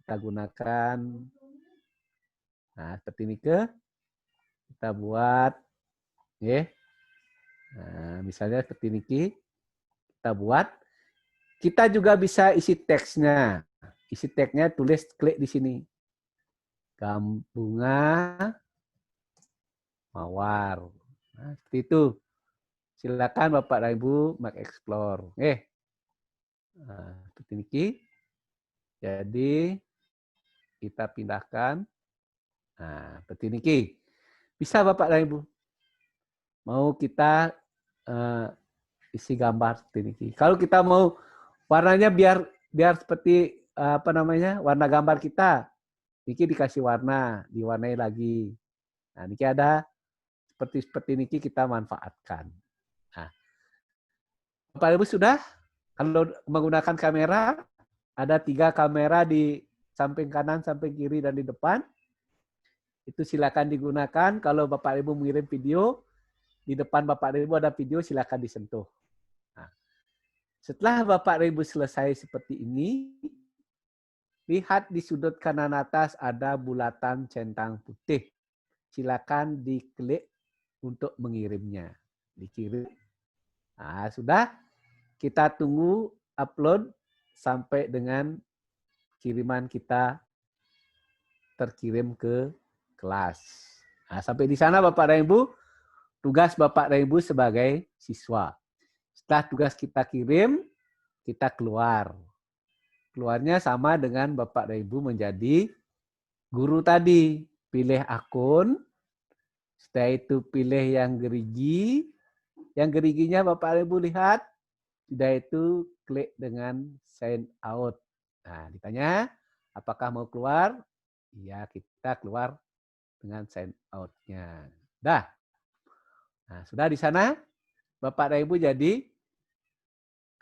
kita gunakan. Nah, seperti ini kita buat, ya. Nah, misalnya seperti ini kita buat. Kita juga bisa isi teksnya. Isi teksnya tulis klik di sini. Bunga mawar. Nah, seperti itu. Silakan Bapak dan Ibu mengeksplor. Nah, seperti ini. Jadi kita pindahkan. Nah, seperti ini. Bisa Bapak dan Ibu. Mau kita isi gambar seperti ini. Kalau kita mau warnanya biar seperti warna gambar kita. Niki dikasih warna, diwarnai lagi. Nah, niki ada seperti niki kita manfaatkan. Nah, Bapak Ibu sudah? Kalau menggunakan kamera, ada 3 kamera di samping kanan, samping kiri, dan di depan. Itu silakan digunakan. Kalau Bapak Ibu mengirim video, di depan Bapak Ibu ada video, silakan disentuh. Nah, setelah Bapak Ibu selesai seperti ini, lihat di sudut kanan atas ada bulatan centang putih. Silakan diklik untuk mengirimnya. Dikirim. Nah, sudah. Kita tunggu upload sampai dengan kiriman kita terkirim ke kelas. Nah, sampai di sana Bapak dan Ibu, tugas Bapak dan Ibu sebagai siswa. Setelah tugas kita kirim, kita keluar. Keluarnya sama dengan Bapak dan Ibu menjadi guru tadi. Pilih akun, setelah itu pilih yang gerigi. Yang geriginya Bapak dan Ibu lihat, sudah itu klik dengan sign out. Nah, ditanya, apakah mau keluar? Iya, kita keluar dengan sign out-nya. Dah. Nah, sudah di sana, Bapak dan Ibu jadi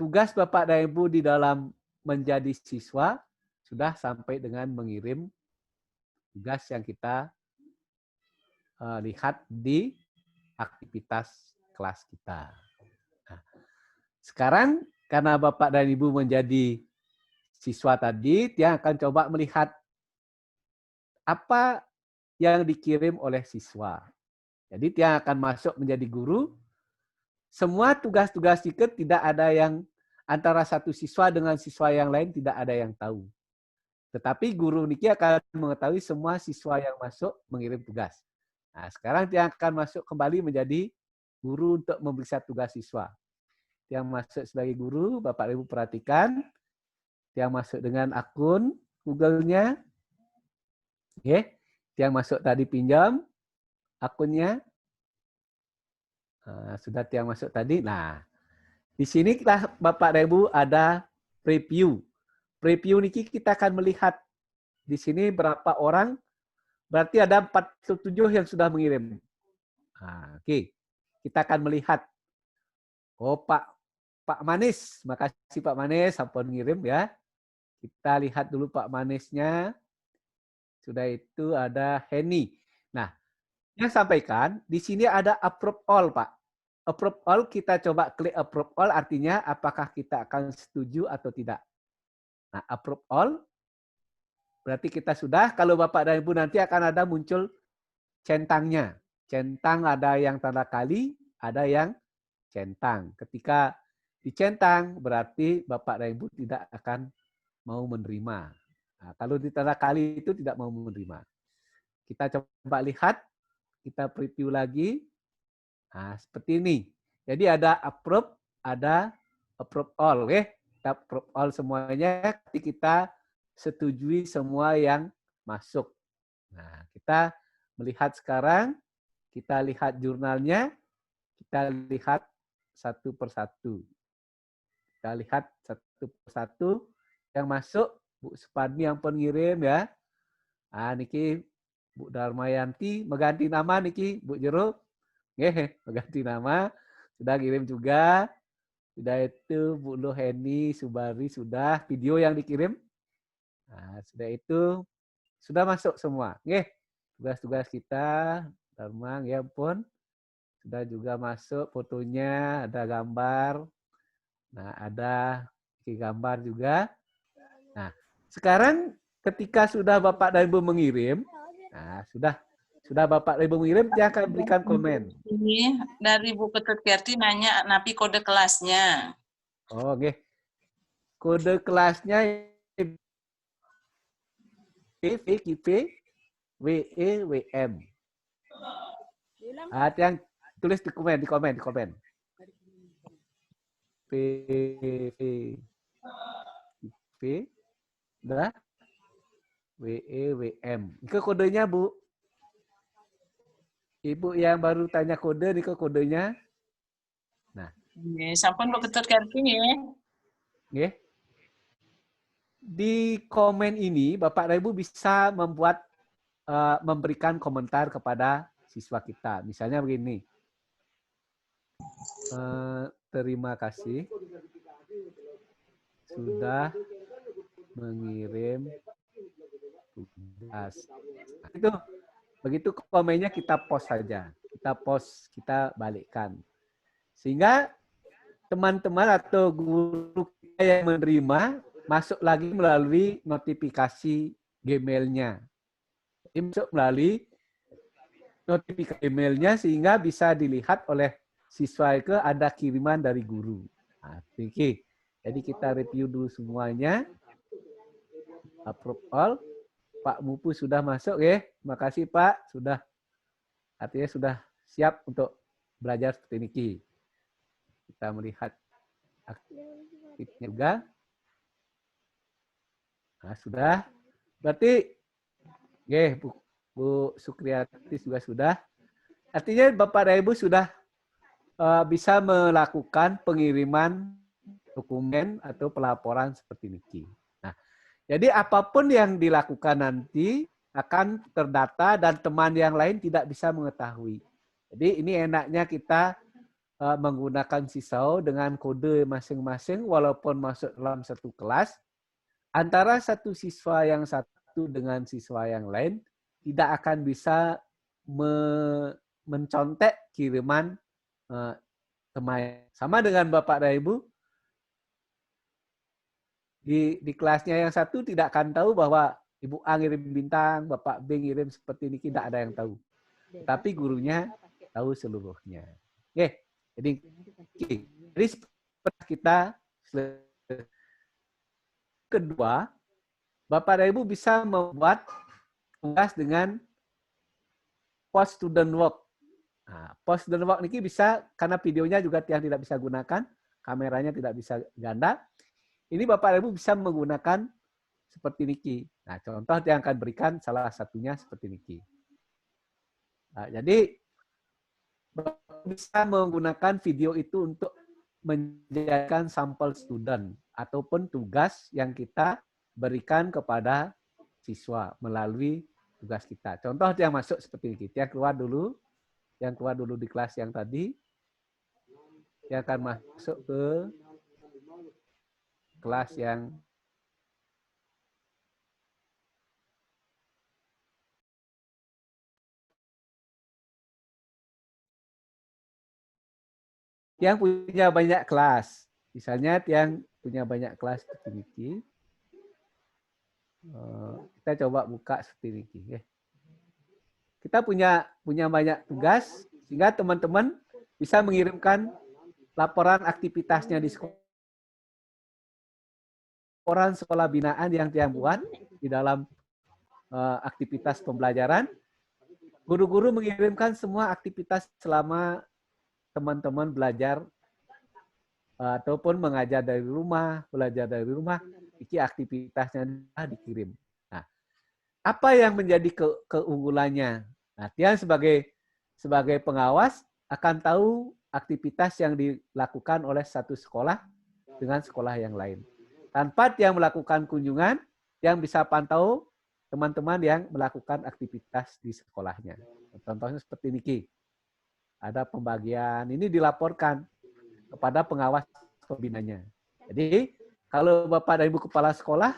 tugas Bapak dan Ibu di dalam menjadi siswa sudah sampai dengan mengirim tugas yang kita lihat di aktivitas kelas kita. Nah, sekarang karena Bapak dan Ibu menjadi siswa tadi, dia akan coba melihat apa yang dikirim oleh siswa. Jadi dia akan masuk menjadi guru. Semua tugas-tugas tiket tidak ada yang antara satu siswa dengan siswa yang lain tidak ada yang tahu. Tetapi guru niki akan mengetahui semua siswa yang masuk mengirim tugas. Nah, sekarang dia akan masuk kembali menjadi guru untuk memeriksa tugas siswa. Yang masuk sebagai guru, Bapak Ibu perhatikan, yang masuk dengan akun Google-nya, okay. Yang masuk tadi pinjam akunnya, sudah yang masuk tadi. Nah, di sini kita Bapak Ibu ada preview. Preview niki kita akan melihat di sini berapa orang, berarti ada 47 yang sudah mengirim. Nah, oke. Kita akan melihat. Oh, Pak Manis, makasih Pak Manis, sampun ngirim ya. Kita lihat dulu Pak Manisnya. Sudah itu ada Henny. Nah, yang sampaikan di sini ada approve all, Pak. Approve all, kita coba klik approve all, artinya apakah kita akan setuju atau tidak. Nah, approve all, berarti kita sudah. Kalau Bapak dan Ibu nanti akan ada muncul centangnya. Centang ada yang tanda kali, ada yang centang. Ketika dicentang, berarti Bapak dan Ibu tidak akan mau menerima. Nah, kalau di tanda kali itu tidak mau menerima. Kita coba lihat, kita preview lagi. Nah, seperti ini. Jadi ada approve, ada approve all. Oke? Kita approve all semuanya, kita setujui semua yang masuk. Nah, kita melihat sekarang, kita lihat jurnalnya, kita lihat satu persatu. Kita lihat satu persatu yang masuk. Bu Suparni yang pengirim ya. Ah, niki Bu Darmayanti mengganti nama niki Bu Jero. Nggih, mengganti nama. Sudah kirim juga. Sudah itu Bu Loheni Subari sudah video yang dikirim. Nah, sudah itu sudah masuk semua. Nggih. Tugas-tugas kita Darmang ya pun sudah juga masuk fotonya, ada gambar. Nah, ada gambar juga. Nah, sekarang ketika sudah Bapak dan Ibu mengirim, nah sudah Bapak dan Ibu mengirim, dia akan berikan komen. Ini dari Bu Ketut Kerti nanya napi kode kelasnya. Oh, oke. Okay. Kode kelasnya PVKP WEWM. Yang tulis di komen. PVKP udah WEWM. Itu kodenya, Bu. Ibu yang baru tanya kode, ini kodenya. Nah. Sampun Bu Ketut Kerti ya. Nggih. Di komen ini, Bapak dan Ibu bisa memberikan komentar kepada siswa kita. Misalnya begini. Terima kasih sudah mengirim tugas. Nah, itu begitu komennya kita post saja. Kita balikkan. Sehingga teman-teman atau guru kita yang menerima masuk lagi melalui notifikasi Gmail-nya. Masuk melalui notifikasi Gmail-nya sehingga bisa dilihat oleh siswa itu ada kiriman dari guru. Nah, oke. Jadi kita review dulu semuanya. Approve all. Pak Mupu sudah masuk ya. Terima kasih Pak. Sudah. Artinya sudah siap untuk belajar seperti ini. Kita melihat aktifnya juga. Nah, sudah. Berarti Bu Sukriyati juga sudah. Artinya Bapak dan Ibu sudah bisa melakukan pengiriman dokumen atau pelaporan seperti ini. Nah, jadi apapun yang dilakukan nanti akan terdata dan teman yang lain tidak bisa mengetahui. Jadi ini enaknya kita menggunakan Sisau dengan kode masing-masing walaupun masuk dalam satu kelas. Antara satu siswa yang satu dengan siswa yang lain tidak akan bisa mencontek kiriman teman. Sama dengan Bapak dan Ibu, di kelasnya yang satu tidak akan tahu bahwa Ibu A ngirim bintang, Bapak B ngirim seperti ini, tidak ada yang tahu. Tapi gurunya tahu seluruhnya. Oke, jadi setelah kita kedua, Bapak dan Ibu bisa membuat tugas dengan post student work. Nah, post student work ini bisa, karena videonya juga yang tidak bisa gunakan, kameranya tidak bisa ganda. Ini Bapak dan Ibu bisa menggunakan seperti niki. Nah, contoh yang akan berikan salah satunya seperti niki. Nah, jadi Bapak bisa menggunakan video itu untuk menjadikan sampel student ataupun tugas yang kita berikan kepada siswa melalui tugas kita. Contoh yang masuk seperti ini. Yang keluar dulu di kelas yang tadi, yang akan masuk ke kelas yang punya banyak kelas. Misalnya yang punya banyak kelas seperti ini. Kita coba buka seperti ini. Kita punya banyak tugas, sehingga teman-teman bisa mengirimkan laporan aktivitasnya di sekolah. Laporan sekolah binaan yang dia buat di dalam aktivitas pembelajaran. Guru-guru mengirimkan semua aktivitas selama teman-teman belajar ataupun mengajar dari rumah, belajar dari rumah, ini aktivitasnya dikirim. Nah, apa yang menjadi keunggulannya? Nah, Tian sebagai pengawas akan tahu aktivitas yang dilakukan oleh satu sekolah dengan sekolah yang lain. Tanpa Tian melakukan kunjungan, Tian bisa pantau teman-teman yang melakukan aktivitas di sekolahnya. Contohnya seperti ini. Ada pembagian, ini dilaporkan kepada pengawas pembinanya. Jadi, kalau Bapak dan Ibu Kepala Sekolah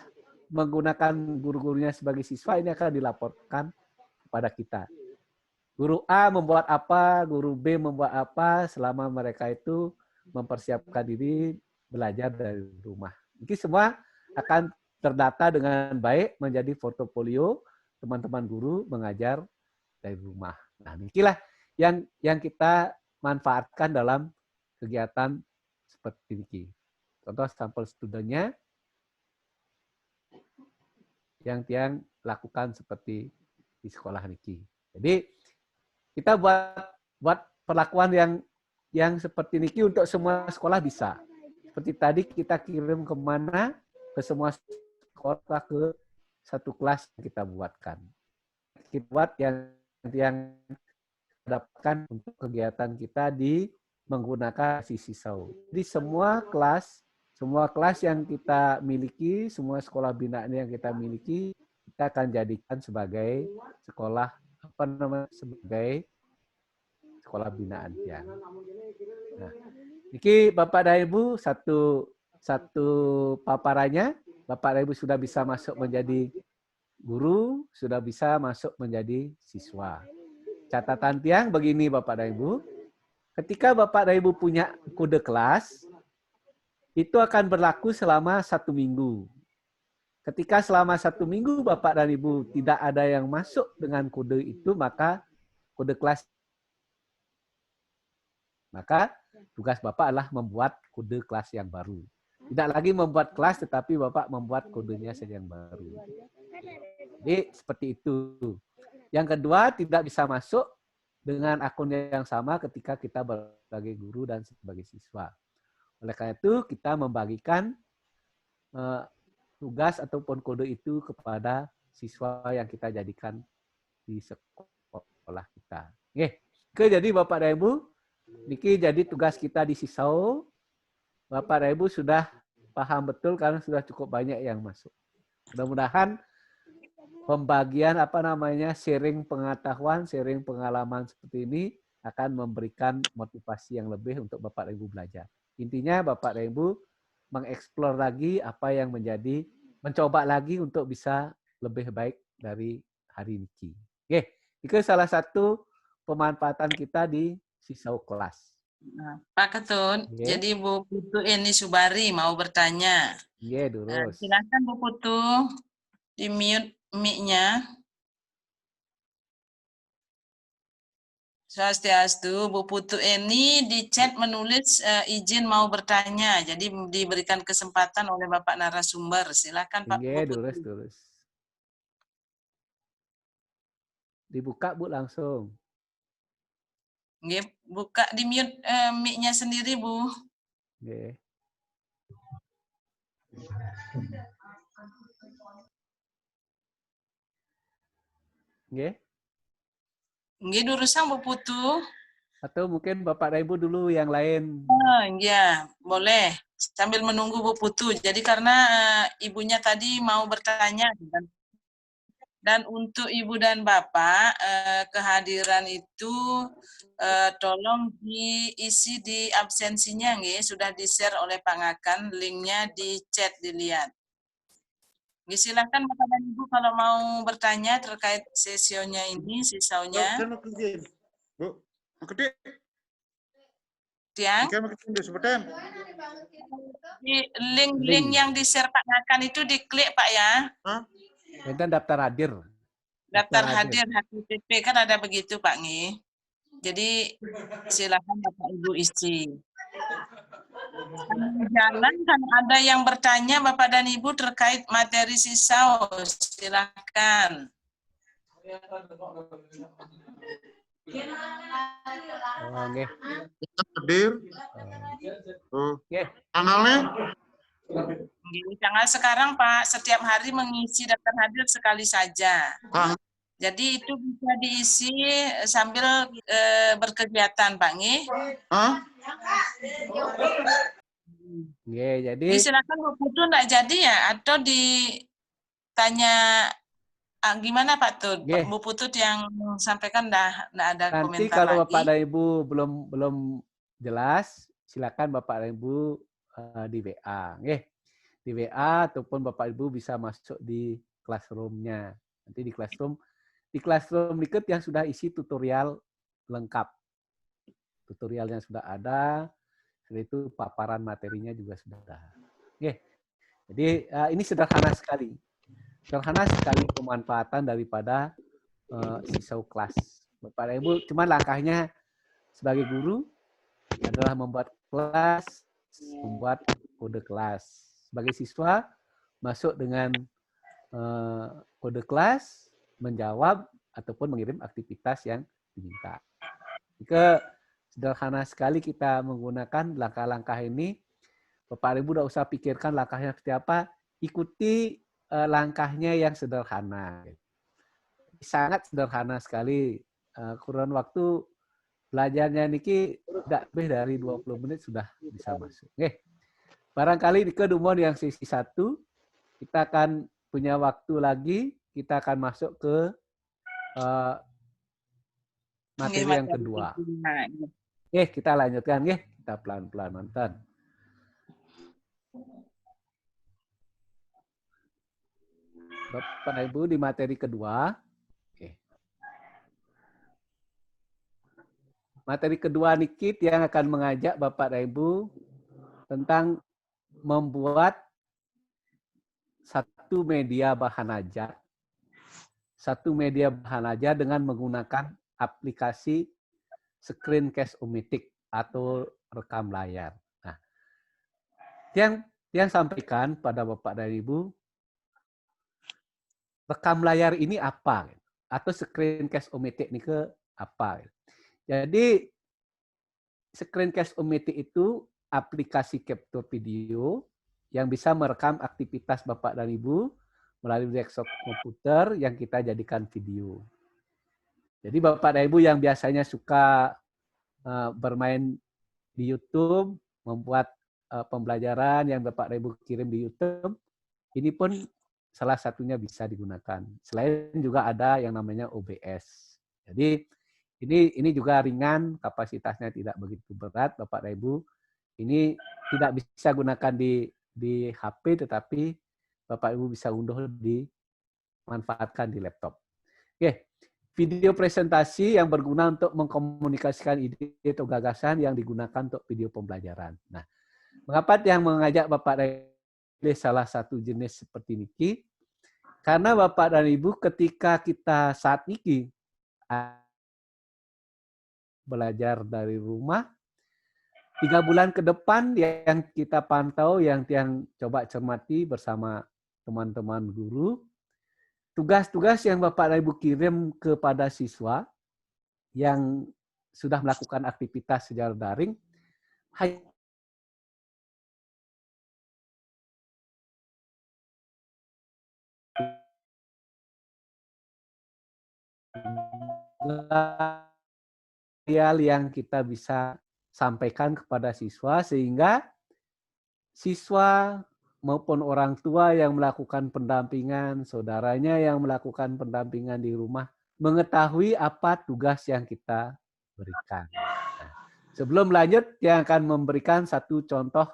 menggunakan guru-gurunya sebagai siswa, ini akan dilaporkan kepada kita. Guru A membuat apa, guru B membuat apa, selama mereka itu mempersiapkan diri belajar dari rumah. Ini semua akan terdata dengan baik menjadi portofolio teman-teman guru mengajar dari rumah. Nah, inilah yang kita manfaatkan dalam kegiatan seperti ini. Contoh sampel studentnya yang Tiang lakukan seperti di sekolah niki. Jadi kita buat perlakuan yang seperti niki untuk semua sekolah bisa. Seperti tadi kita kirim kemana, ke semua sekolah, ke satu kelas yang kita buatkan. Kita buat yang dapatkan untuk kegiatan kita di menggunakan sisau. Jadi semua kelas yang kita miliki, semua sekolah binaan yang kita miliki, kita akan jadikan sebagai sekolah sebagai sekolah binaan ya. Nah, ini Bapak dan Ibu satu paparannya. Bapak dan Ibu sudah bisa masuk menjadi guru, sudah bisa masuk menjadi siswa. Catatan Tiang begini Bapak dan Ibu, ketika Bapak dan Ibu punya kode kelas, itu akan berlaku selama 1 minggu. Ketika selama 1 minggu Bapak dan Ibu tidak ada yang masuk dengan kode itu, maka kode kelas, maka tugas Bapak adalah membuat kode kelas yang baru. Tidak lagi membuat kelas, tetapi Bapak membuat kodenya saja yang baru. Jadi seperti itu. Yang kedua, tidak bisa masuk dengan akun yang sama ketika kita sebagai guru dan sebagai siswa. Oleh karena itu, kita membagikan tugas ataupun kode itu kepada siswa yang kita jadikan di sekolah kita. Oke, jadi Bapak dan Ibu, niki jadi tugas kita di sisau. Bapak dan Ibu sudah paham betul karena sudah cukup banyak yang masuk. Mudah-mudahan pembagian sharing pengetahuan, sharing pengalaman seperti ini akan memberikan motivasi yang lebih untuk Bapak dan Ibu belajar. Intinya Bapak dan Ibu mengeksplor lagi apa yang mencoba lagi untuk bisa lebih baik dari hari ini. Oke, itu salah satu pemanfaatan kita di sisau kelas. Nah, Pak Ketun, jadi Bu Putu Eni Subari mau bertanya. Iya, Durus. Silakan Bu Putu, di mute mic-nya. Swastiastu, Bu Putu Eni di chat menulis izin mau bertanya, jadi diberikan kesempatan oleh Bapak narasumber. Silakan Pak Bu Putu. Durus. Dibuka Bu langsung. Nggih, buka di mute mic-nya sendiri, Bu. Nggih. Nggih. Nggih, durusang Bu Putu. Atau mungkin Bapak dan Ibu dulu yang lain. Oh, iya, boleh. Sambil menunggu Bu Putu. Jadi karena ibunya tadi mau bertanya dan untuk Ibu dan Bapak kehadiran itu tolong diisi di absensinya nggih, sudah di-share oleh Pak Ngakan, linknya di chat dilihat. Nggih, silakan Bapak dan Ibu kalau mau bertanya terkait sesionya ini, sisaunya. Bu, gede. Tiang. Di link yang di-share Pak Ngakan itu diklik Pak ya. Dan daftar hadir. Daftar hadir HTTP kan ada begitu Pak Ngi. Jadi silakan Bapak Ibu isi. Jalan kan ada yang bertanya Bapak dan Ibu terkait materi sisau, silakan. Nggih. Hadir. Nggih. Tanggalnya? Tanggal sekarang Pak, setiap hari mengisi daftar hadir sekali saja. Jadi itu bisa diisi sambil berkegiatan Pak Ngi. Jadi silakan Bu Putu enggak jadi ya atau ditanya gimana Pak Tut? Bu Putut yang sampaikan enggak ada nanti komentar kalau lagi. Bapak dan Ibu belum jelas, silakan Bapak dan Ibu di WA, nggih. Di WA ataupun Bapak Ibu bisa masuk di classroom-nya. Nanti di classroom ikut yang sudah isi tutorial lengkap. Tutorial yang sudah ada, setelah itu paparan materinya juga sudah ada. Oke. Jadi ini sederhana sekali. Sederhana sekali pemanfaatan daripada sisau kelas. Bapak dan Ibu, cuma langkahnya sebagai guru adalah membuat kelas, membuat kode kelas. Sebagai siswa, masuk dengan kode kelas, menjawab, ataupun mengirim aktivitas yang diminta. Jika sederhana sekali kita menggunakan langkah-langkah ini, Bapak Ibu tidak usah pikirkan langkahnya seperti apa, ikuti langkahnya yang sederhana. Sangat sederhana sekali. Kurun waktu belajarnya niki tidak lebih dari 20 menit sudah bisa masuk. Oke. Barangkali di kedumon yang sesi 1, kita akan punya waktu lagi, kita akan masuk ke materi yang kedua. Kita lanjutkan, kita pelan-pelan nonton. Bapak Ibu di materi kedua. Materi kedua Nikit yang akan mengajak Bapak dan Ibu tentang membuat satu media bahan ajar. Satu media bahan ajar dengan menggunakan aplikasi Screencast-O-Matic atau rekam layar. Nah, yang sampaikan pada Bapak dan Ibu, rekam layar ini apa? Atau Screencast-O-Matic ini ke apa? Jadi, Screencast-O-Matic itu aplikasi capture video yang bisa merekam aktivitas Bapak dan Ibu melalui desktop komputer yang kita jadikan video. Jadi Bapak dan Ibu yang biasanya suka bermain di YouTube, membuat pembelajaran yang Bapak dan Ibu kirim di YouTube, ini pun salah satunya bisa digunakan. Selain juga ada yang namanya OBS. Jadi ini juga ringan, kapasitasnya tidak begitu berat, Bapak dan Ibu. Ini tidak bisa gunakan di HP, tetapi Bapak Ibu bisa unduh dimanfaatkan di laptop. Oke, video presentasi yang berguna untuk mengkomunikasikan ide atau gagasan yang digunakan untuk video pembelajaran. Nah, mengapa yang mengajak Bapak dan Ibu salah satu jenis seperti niki? Karena Bapak dan Ibu ketika kita saat niki belajar dari rumah, 3 bulan ke depan yang kita pantau, yang coba cermati bersama teman-teman guru, tugas-tugas yang Bapak dan Ibu kirim kepada siswa yang sudah melakukan aktivitas secara daring, material yang kita bisa sampaikan kepada siswa sehingga siswa maupun orang tua yang melakukan pendampingan, saudaranya yang melakukan pendampingan di rumah mengetahui apa tugas yang kita berikan. Nah, sebelum lanjut, yang akan memberikan satu contoh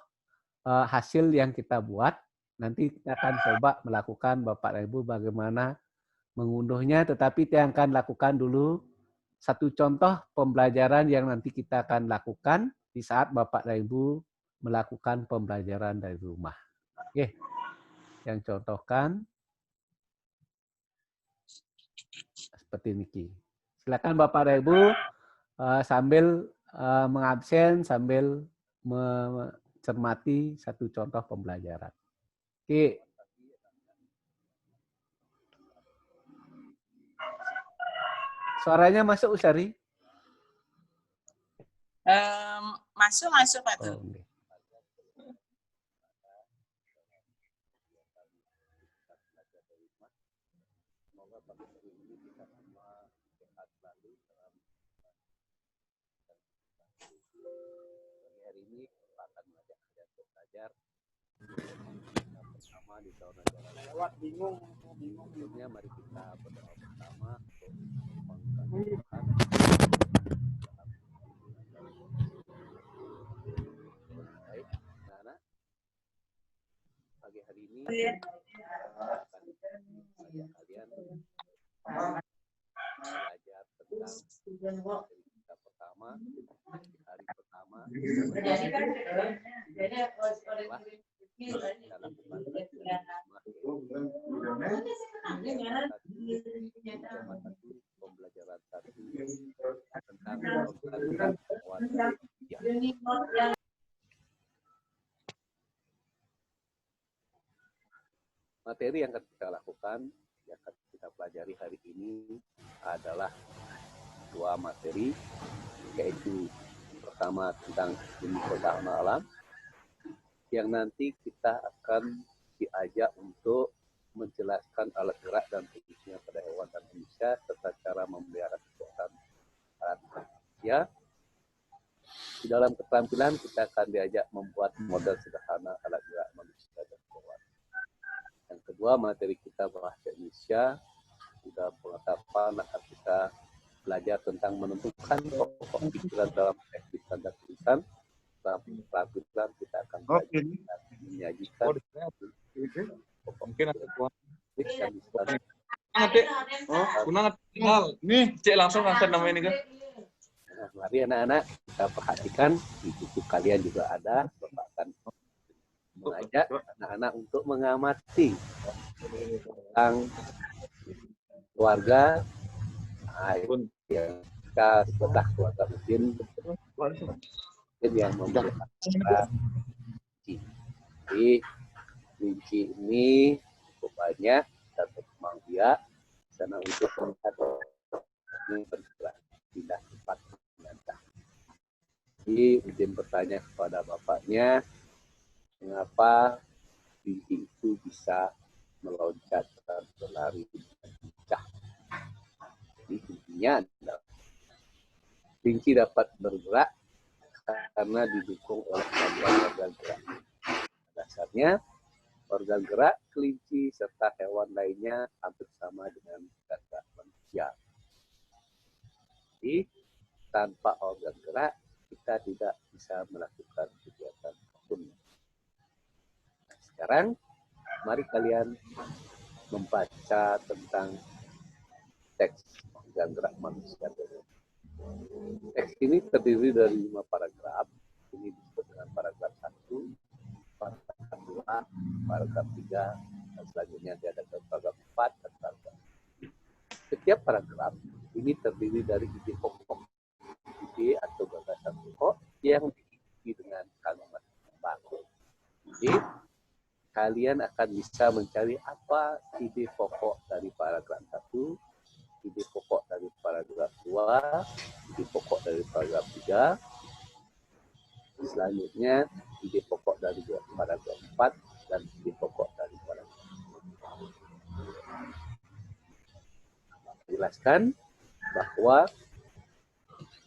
hasil yang kita buat. Nanti kita akan coba melakukan Bapak dan Ibu bagaimana mengunduhnya, tetapi yang akan lakukan dulu satu contoh pembelajaran yang nanti kita akan lakukan di saat Bapak dan Ibu melakukan pembelajaran dari rumah. Oke, yang contohkan seperti ini. Silakan Bapak dan Ibu sambil mengabsen, sambil mencermati satu contoh pembelajaran. Oke. Suaranya masuk, Usari? Masuk Pak Tun. Okay. Hari ini akan mengajak kalian belajar bersama di tahun ajaran. Lewat bingung. Sebelumnya mari kita berdoa bersama untuk Tuhan. Baik, anak-anak. Pagi hari ini akan mengajak kalian belajar tentang materi kita pertama, hari pertama. Kita lakukan pembelajaran satu tentang program warga. Materi yang akan kita lakukan, yang akan kita pelajari hari ini adalah dua materi, yaitu pertama tentang ilmu pertahanan alam, yang nanti kita akan diajak untuk menjelaskan alat gerak dan fungsinya pada hewan dan manusia, serta cara memelihara kekuatan alat manusia. Di dalam keterampilan kita akan diajak membuat model sederhana alat gerak manusia dan hewan. Yang kedua, materi kita bahasa Indonesia. Sudah pengetahuan akan kita belajar tentang menentukan pokok pikiran dalam teknik tanda tulisan. Dalam keterampilan kita akan belajar menyajikan mungkin ada kuat. Nih, Cek langsung angkat nama ini kan. Nah, mari anak-anak kita perhatikan di buku kalian juga ada. Bapak akan mengajak anak-anak untuk mengamati tentang keluarga yang kita sebelah keluarga mungkin yang memelihara kelinci. Jadi kelinci ini cukup banyak dan berkembang biak sana untuk melihat ini bergerak pindah tempat menantang. Jadi izin bertanya kepada bapaknya, mengapa kelinci itu bisa meloncat dan berlari lincah? Jadi intinya adalah kelinci dapat bergerak karena didukung oleh organ gerak. Dasarnya organ gerak kelinci serta hewan lainnya hampir sama dengan gerak manusia. Jadi tanpa organ gerak kita tidak bisa melakukan kegiatan apapun. Nah, sekarang mari kalian membaca tentang teks organ gerak manusia. Teks ini terdiri dari 5 paragraf. Ini disebut dengan paragraf 1, paragraf 2, paragraf 3, dan selanjutnya ada paragraf 4 dan paragraf. Setiap paragraf ini terdiri dari ide pokok, ide atau gagasan pokok yang diikuti dengan kalimat baku. Jadi kalian akan bisa mencari apa ide pokok dari paragraf 1, ide pokok dari paragraf 2, ide pokok dari paragraf 3, selanjutnya ide pokok dari paragraf 4, dan ide pokok dari paragraf 5. Jelaskan bahwa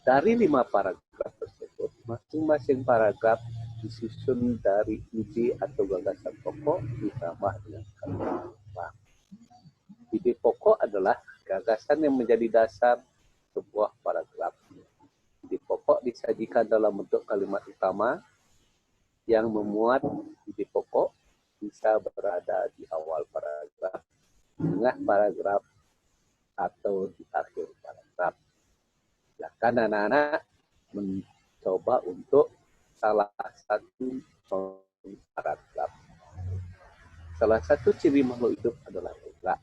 dari 5 paragraf tersebut, masing-masing paragraf disusun dari ide atau gagasan pokok ditambah dengan kalimat pembang. Ide pokok adalah gagasan yang menjadi dasar sebuah paragraf. Ide pokok disajikan dalam bentuk kalimat utama yang memuat ide pokok bisa berada di awal paragraf, tengah paragraf, atau di akhir paragraf. Silakan anak-anak mencoba untuk salah satu paragraf. Salah satu ciri makhluk hidup adalah gerak.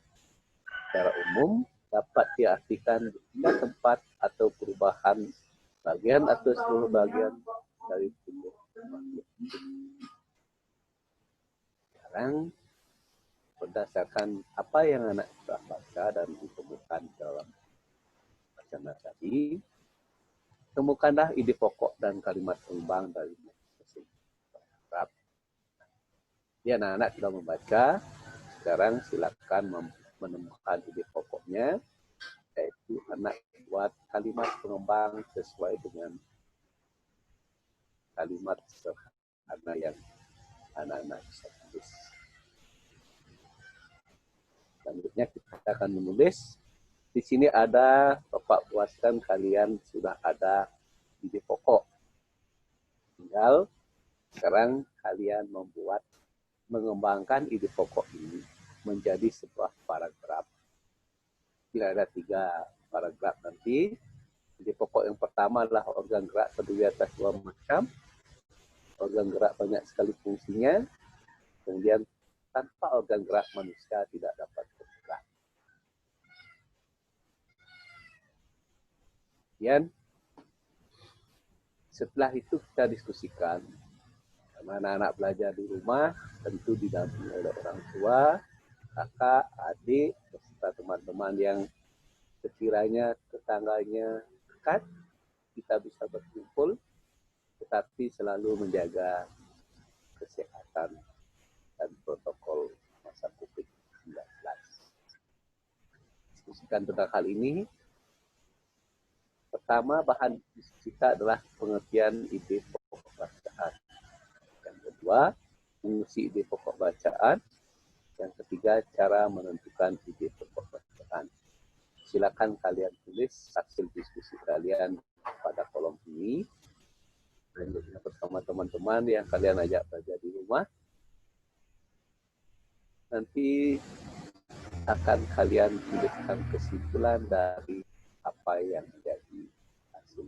Secara umum dapat diartikan benda tempat atau perubahan bagian atau seluruh bagian dari tubuh makhluk hidup. Sekarang berdasarkan apa yang anak sudah baca dan ditemukan dalam bacaan tadi, temukanlah ide pokok dan kalimat pembang dari masing-masing paragraf. Ya, anak-anak sudah membaca. Sekarang silakan menemukan ide pokoknya, yaitu anak buat kalimat pengembang sesuai dengan kalimat sederhana yang anak-anak bisa tulis. Selanjutnya kita akan menulis. Di sini ada, Bapak puaskan kalian sudah ada ide pokok. Tinggal sekarang kalian mengembangkan ide pokok ini menjadi sebuah paragraf. Bila ada 3 paragraf nanti, ide pokok yang pertama adalah organ gerak terdiri atas 2 macam. Organ gerak banyak sekali fungsinya. Kemudian tanpa organ gerak manusia tidak dapat bergerak. Kemudian setelah itu kita diskusikan. Karena anak-anak belajar di rumah tentu didampingi oleh orang tua, kakak, adik, beserta teman-teman yang sekiranya tetangganya dekat, kita bisa berkumpul, tetapi selalu menjaga kesehatan dan protokol masa COVID-19. Diskusikan tentang hal ini. Pertama, bahan diskusi kita adalah pengertian ide pokok bacaan. Yang kedua, mengisi ide pokok bacaan. Yang ketiga, cara menentukan ide pokok bacaan. Silakan kalian tulis hasil diskusi kalian pada kolom ini. Selanjutnya bersama teman-teman yang kalian ajak belajar di rumah. Nanti akan kalian tuliskan kesimpulan dari apa yang menjadi hasil.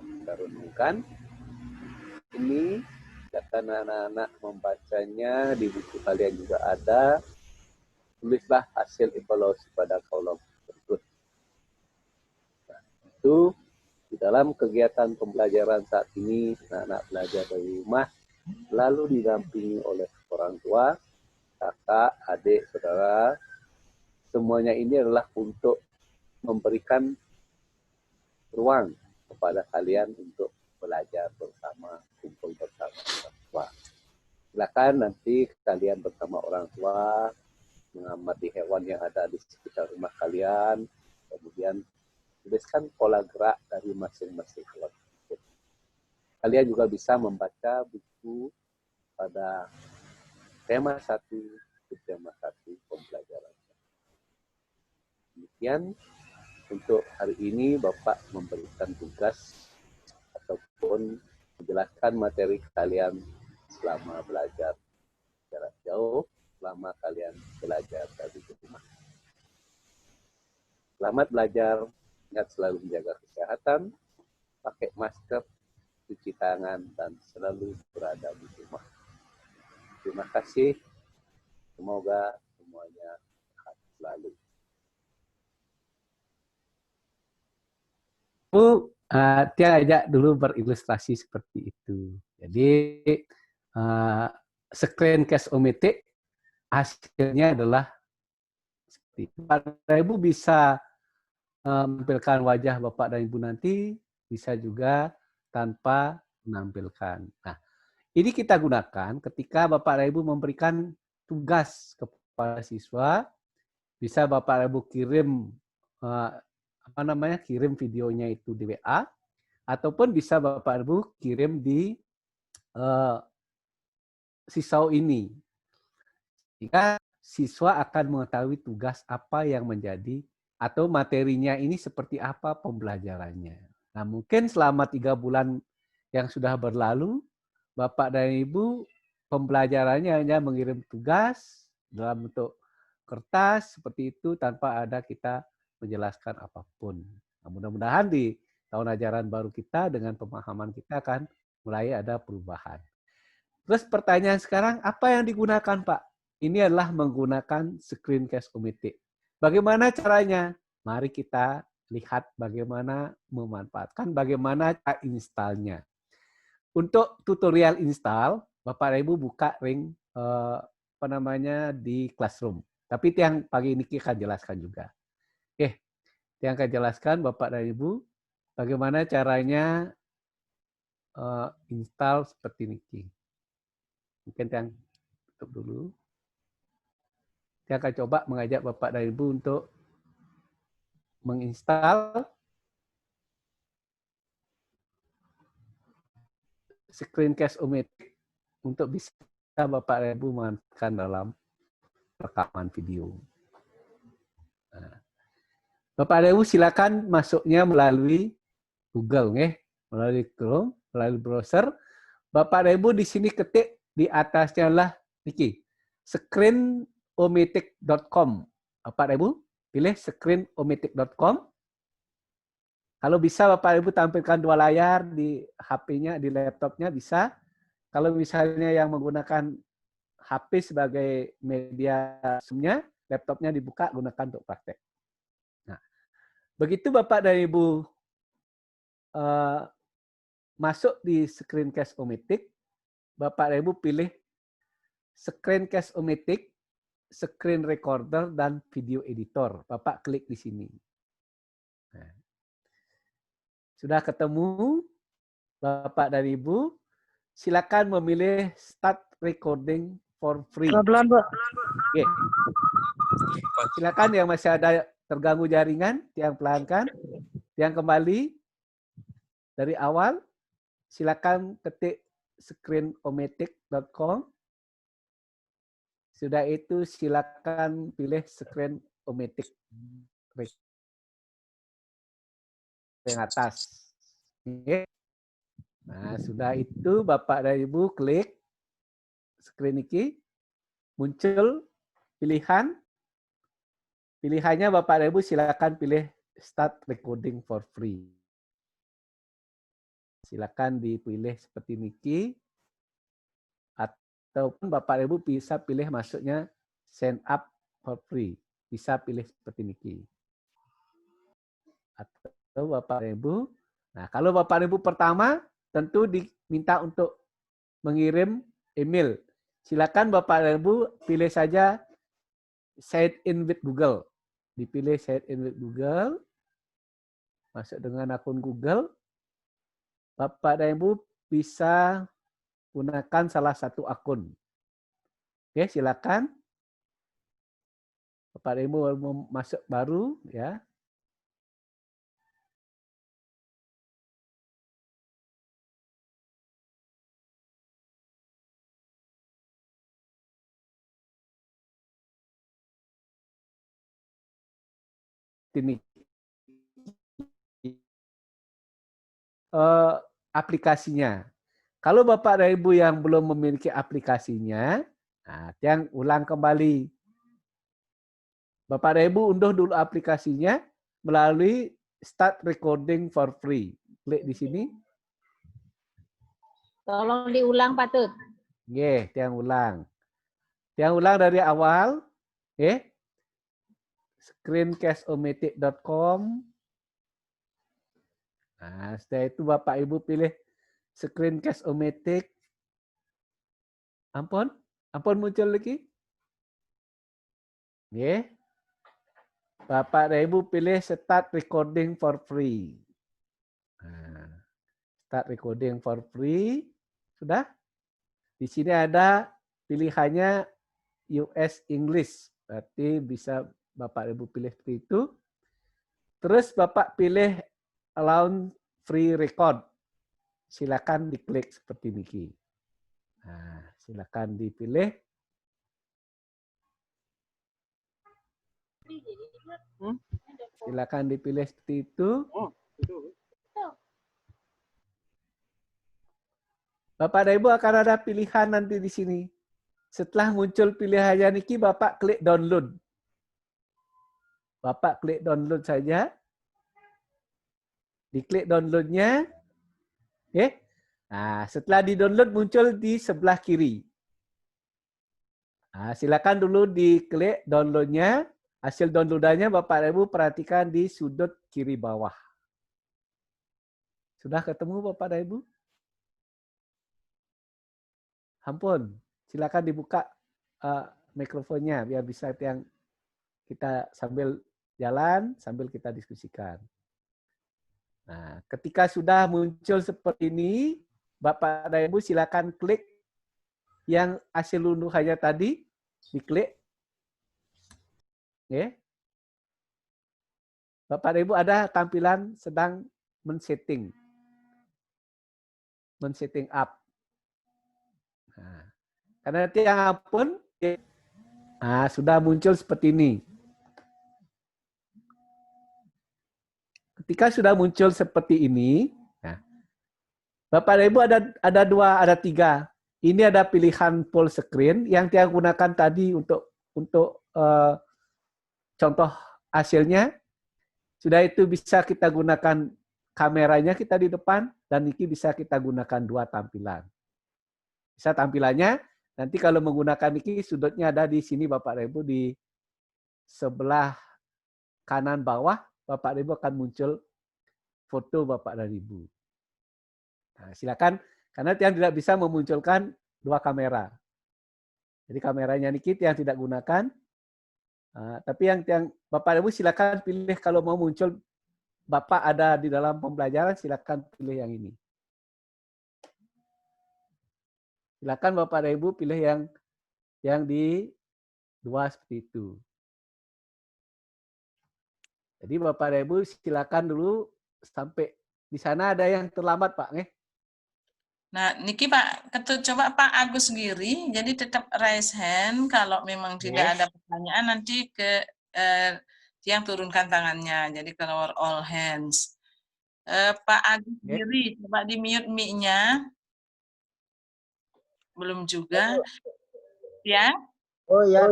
Kita renungkan. Ini akan anak-anak membacanya, di buku kalian juga ada. Tulislah hasil evaluasi pada kolom berikut. Nah, itu di dalam kegiatan pembelajaran saat ini, anak-anak belajar dari rumah, lalu didampingi oleh orang tua, kakak, adik, saudara. Semuanya ini adalah untuk memberikan ruang kepada kalian untuk belajar bersama, kumpul bersama orang tua. Silakan nanti kalian bersama orang tua mengamati hewan yang ada di sekitar rumah kalian, kemudian tuliskan pola gerak dari masing-masing hewan. Kalian juga bisa membaca buku pada tema 1 ke tema 1 pembelajaran. Demikian untuk hari ini Bapak memberikan tugas ataupun menjelaskan materi kalian selama belajar jarak jauh, selama kalian belajar dari rumah. Selamat belajar, ingat selalu menjaga kesehatan, pakai masker, cuci tangan, dan selalu berada di rumah. Terima kasih, semoga semuanya sehat selalu. Bu, Tiang ajak dulu berilustrasi seperti itu. Jadi screencast-o-matic hasilnya adalah seperti itu. Bapak Ibu bisa menampilkan wajah Bapak dan Ibu nanti, bisa juga tanpa menampilkan. Nah, ini kita gunakan ketika Bapak dan Ibu memberikan tugas kepada siswa, bisa Bapak dan Ibu kirim kirim videonya itu di WA, ataupun bisa Bapak Ibu kirim di sisau ini. Jika siswa akan mengetahui tugas apa yang menjadi atau materinya ini seperti apa pembelajarannya. Nah, mungkin selama 3 bulan yang sudah berlalu, Bapak dan Ibu pembelajarannya hanya mengirim tugas dalam bentuk kertas seperti itu tanpa ada kita menjelaskan apapun. Nah, mudah-mudahan di tahun ajaran baru kita dengan pemahaman kita akan mulai ada perubahan. Terus pertanyaan sekarang, apa yang digunakan Pak? Ini adalah menggunakan screencast-o-matic. Bagaimana caranya? Mari kita lihat bagaimana memanfaatkan, bagaimana cara installnya. Untuk tutorial install, Bapak dan Ibu buka ring di Classroom. Tapi yang pagi ini akan jelaskan juga. Oke, yang akan jelaskan Bapak dan Ibu bagaimana caranya install seperti ini. Mungkin yang tutup dulu. Saya akan coba mengajak Bapak dan Ibu untuk menginstal screencast-o-matic untuk bisa Bapak dan Ibu manfaatkan dalam rekaman video. Nah, Bapak dan Ibu silakan masuknya melalui Google, melalui Chrome, melalui browser. Bapak dan Ibu di sini ketik di atasnya lah niki screenomatic.com. Bapak dan Ibu pilih screenomatic.com. Kalau bisa Bapak Ibu tampilkan 2 layar di HP-nya, di laptopnya bisa. Kalau misalnya yang menggunakan HP sebagai media sumnya, laptopnya dibuka gunakan untuk praktek. Nah, begitu Bapak dan Ibu masuk di screencast-o-matic, Bapak dan Ibu pilih screencast-o-matic, screen recorder, dan video editor. Bapak klik di sini. Nah, sudah ketemu Bapak dan Ibu, silakan memilih start recording for free. Pelan-pelan, Pak. Oke. Silakan yang masih ada terganggu jaringan, yang pelankan, yang kembali dari awal, silakan ketik screenomatic.com. Sudah itu silakan pilih screen-o-matic yang atas. Oke. Nah, sudah itu Bapak dan Ibu klik screen ini, muncul pilihan. Pilihannya Bapak dan Ibu silakan pilih start recording for free. Silakan dipilih seperti ini. Ataupun Bapak dan Ibu bisa pilih masuknya sign up for free. Bisa pilih seperti ini. Atau Bapak dan Ibu. Nah, kalau Bapak dan Ibu pertama, tentu diminta untuk mengirim email. Silakan Bapak dan Ibu pilih saja sign in with Google. Dipilih sign in with Google. Masuk dengan akun Google. Bapak dan Ibu bisa gunakan salah satu akun. Oke, silakan. Bapak dan Ibu masuk baru ya. Ini aplikasinya. Kalau Bapak dan Ibu yang belum memiliki aplikasinya, nah, yang ulang kembali. Bapak dan Ibu unduh dulu aplikasinya melalui start recording for free. Klik di sini. Tolong diulang, Pak Tut. Nggih, tiang ulang. Tiang ulang dari awal. Screencast-o-matic.com. Nah, setelah itu Bapak Ibu pilih screencast-o-matic. Ampun muncul lagi. Oke. Bapak dan Ibu pilih start recording for free. Nah, start recording for free. Sudah? Di sini ada pilihannya US English. Berarti bisa Bapak Ibu pilih seperti itu. Terus Bapak pilih allow free record. Silakan diklik seperti ini. Nah, silakan dipilih. Silakan dipilih seperti itu. Bapak dan Ibu akan ada pilihan nanti di sini. Setelah muncul pilihannya niki, Bapak klik download. Bapak klik download saja. Diklik downloadnya. Oke. Nah, setelah di-download muncul di sebelah kiri. Nah, silakan dulu diklik downloadnya. Hasil downloadannya Bapak dan Ibu perhatikan di sudut kiri bawah. Sudah ketemu Bapak dan Ibu? Ampun, silakan dibuka mikrofonnya biar bisa yang kita sambil jalan, sambil kita diskusikan. Nah, ketika sudah muncul seperti ini, Bapak dan Ibu silakan klik yang hasil unduhannya tadi, diklik. Oke. Bapak dan Ibu ada tampilan sedang men-setting up. Nah, karena nanti yang ampun, nah, sudah muncul seperti ini. Ketika sudah muncul seperti ini, nah, Bapak dan Ibu ada tiga. Ini ada pilihan full screen yang kita gunakan tadi untuk contoh hasilnya. Sudah itu bisa kita gunakan kameranya kita di depan dan ini bisa kita gunakan dua tampilan. Bisa tampilannya nanti kalau menggunakan ini sudutnya ada di sini Bapak dan Ibu di sebelah kanan bawah Bapak dan Ibu akan muncul foto Bapak dan Ibu. Nah, silakan karena yang tidak bisa memunculkan dua kamera. Jadi kameranya Nikit yang tidak gunakan. Tapi yang Bapak dan Ibu silakan pilih kalau mau muncul Bapak ada di dalam pembelajaran silakan pilih yang ini. Silakan Bapak dan Ibu pilih yang di dua seperti itu. Jadi Bapak dan Ibu silakan dulu sampai di sana ada yang terlambat Pak, nggih. Nah, niki Pak Ketut, coba Pak Agus sendiri, jadi tetap raise hand kalau memang tidak ada pertanyaan nanti ke yang turunkan tangannya. Jadi kalau all hands. Pak Agus sendiri, coba di mute mic-nya. Belum juga. Ya? Oh ya,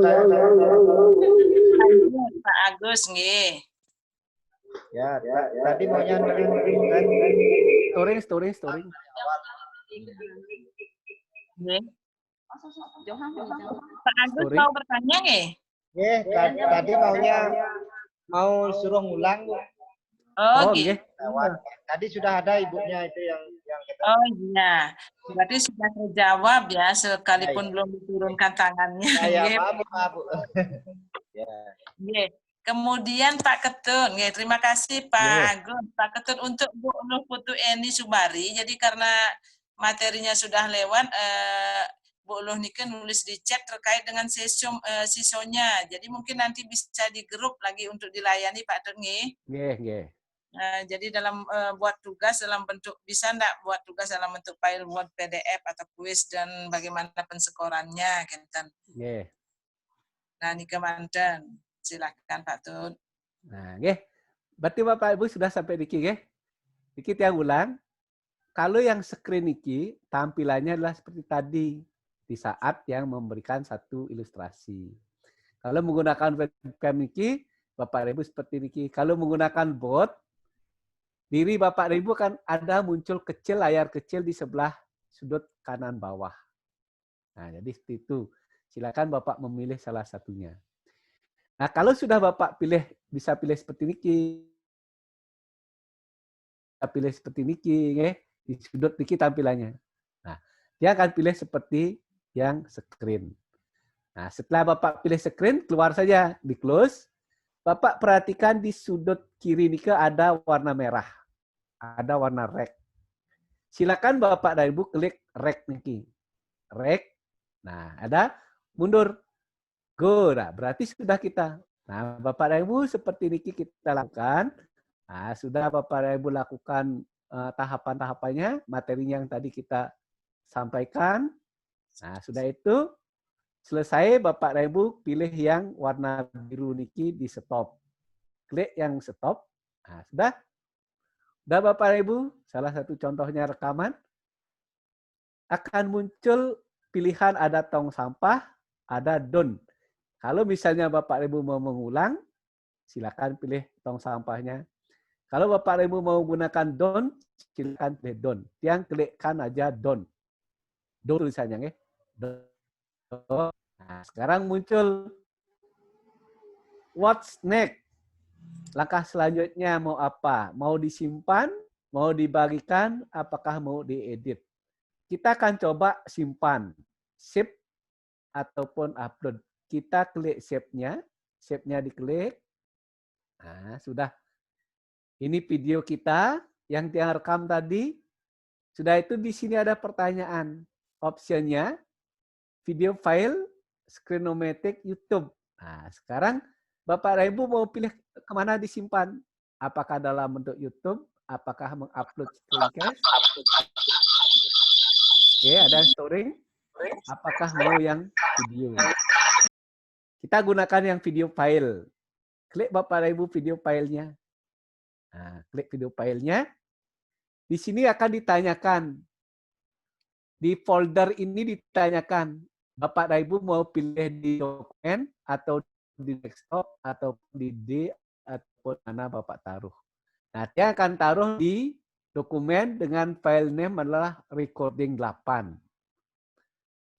Pak Agus, nggih. ya, tadi maunya Storing. Nggih. Pak Agus mau bertanya nggih? Tadi maunya mau suruh ngulang, Bu. Oh, gitu. Tadi sudah ada ibunya itu yang kita. Oh iya, berarti sudah terjawab ya, sekalipun belum diturunkan tangannya. Ya, maaf, Bu. Ya. Kemudian Pak Ketut, terima kasih Pak Agus. Pak Ketut untuk Bu Nur Putu Eni Subari, jadi karena materinya sudah lewat, Bu Uluh Nike nulis di chat terkait dengan sisonya. Jadi mungkin nanti bisa di grup lagi untuk dilayani Pak Ketut. Nggih. Jadi dalam buat tugas dalam bentuk, bisa enggak buat tugas dalam bentuk file Word, PDF atau kuis dan bagaimana pensekorannya, Kenten. Nggih. Nah, Nike manten. Silakan Pak Tut. Nah, nggih. Berarti Bapak Ibu sudah sampai niki nggih. Niki yang ulang. Kalau yang screen niki tampilannya adalah seperti tadi di saat yang memberikan satu ilustrasi. Kalau menggunakan webcam niki Bapak Ibu seperti niki. Kalau menggunakan bot diri Bapak dan Ibu kan ada muncul kecil, layar kecil di sebelah sudut kanan bawah. Nah, jadi seperti itu. Silakan Bapak memilih salah satunya. Nah, kalau sudah Bapak bisa pilih seperti ini, pilih seperti niki, di sudut niki tampilannya. Nah, dia akan pilih seperti yang screen. Nah, setelah Bapak pilih screen, keluar saja, di close. Bapak perhatikan di sudut kiri niki ada warna merah, ada warna rek. Silakan Bapak dan Ibu klik rek niki. Rek. Nah, ada mundur. Go. Nah, berarti sudah kita. Nah, Bapak dan Ibu seperti niki kita lakukan. Nah, sudah Bapak dan Ibu lakukan tahapan-tahapannya, materinya yang tadi kita sampaikan. Nah, sudah itu selesai, Bapak dan Ibu pilih yang warna biru niki di stop. Klik yang stop. Nah, sudah. Sudah Bapak dan Ibu, salah satu contohnya rekaman. Akan muncul pilihan ada tong sampah, ada done. Kalau misalnya Bapak dan Ibu mau mengulang, silakan pilih tong sampahnya. Kalau Bapak dan Ibu mau gunakan done, silakan pilih done. Yang klikkan aja done. Done tulisannya, Done. Nah, sekarang muncul what's next? Langkah selanjutnya mau apa? Mau disimpan, mau dibagikan, apakah mau diedit? Kita akan coba simpan, save ataupun upload. Kita klik save-nya, save-nya diklik. Nah, sudah. Ini video kita yang direkam tadi. Sudah itu di sini ada pertanyaan. Optionnya video file, Screenomatic, YouTube. Nah, sekarang Bapak dan Ibu mau pilih kemana disimpan? Apakah dalam bentuk YouTube? Apakah mengupload screencast? Oke, ada storing. Apakah mau yang video? Kita gunakan yang video file. Klik Bapak dan Ibu video filenya. Nah, klik video filenya. Di sini akan ditanyakan. Di folder ini ditanyakan. Bapak dan Ibu mau pilih di dokumen atau di desktop atau di D ataupun mana Bapak taruh. Nah, dia akan taruh di dokumen dengan file name adalah recording 8.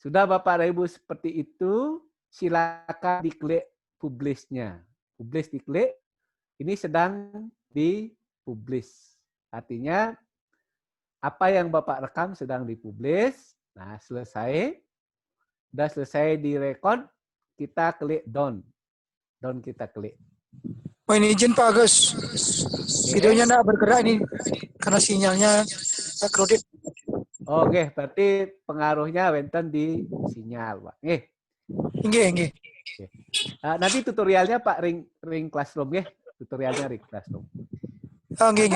Sudah Bapak dan Ibu seperti itu, silakan diklik publish-nya. Publish diklik, ini sedang dipublish. Artinya apa yang Bapak rekam sedang dipublish. Nah, selesai. Sudah selesai direkod, kita klik done. Done kita klik. Oh, ini izin Pak Agus. Videonya enggak bergerak ini karena sinyalnya tak kredit. Oke, berarti pengaruhnya wonten di sinyal, Pak. Nggih. Nggih. Nanti tutorialnya Pak ring classroom nggih. Tutorialnya ring classroom. Oh, nggih.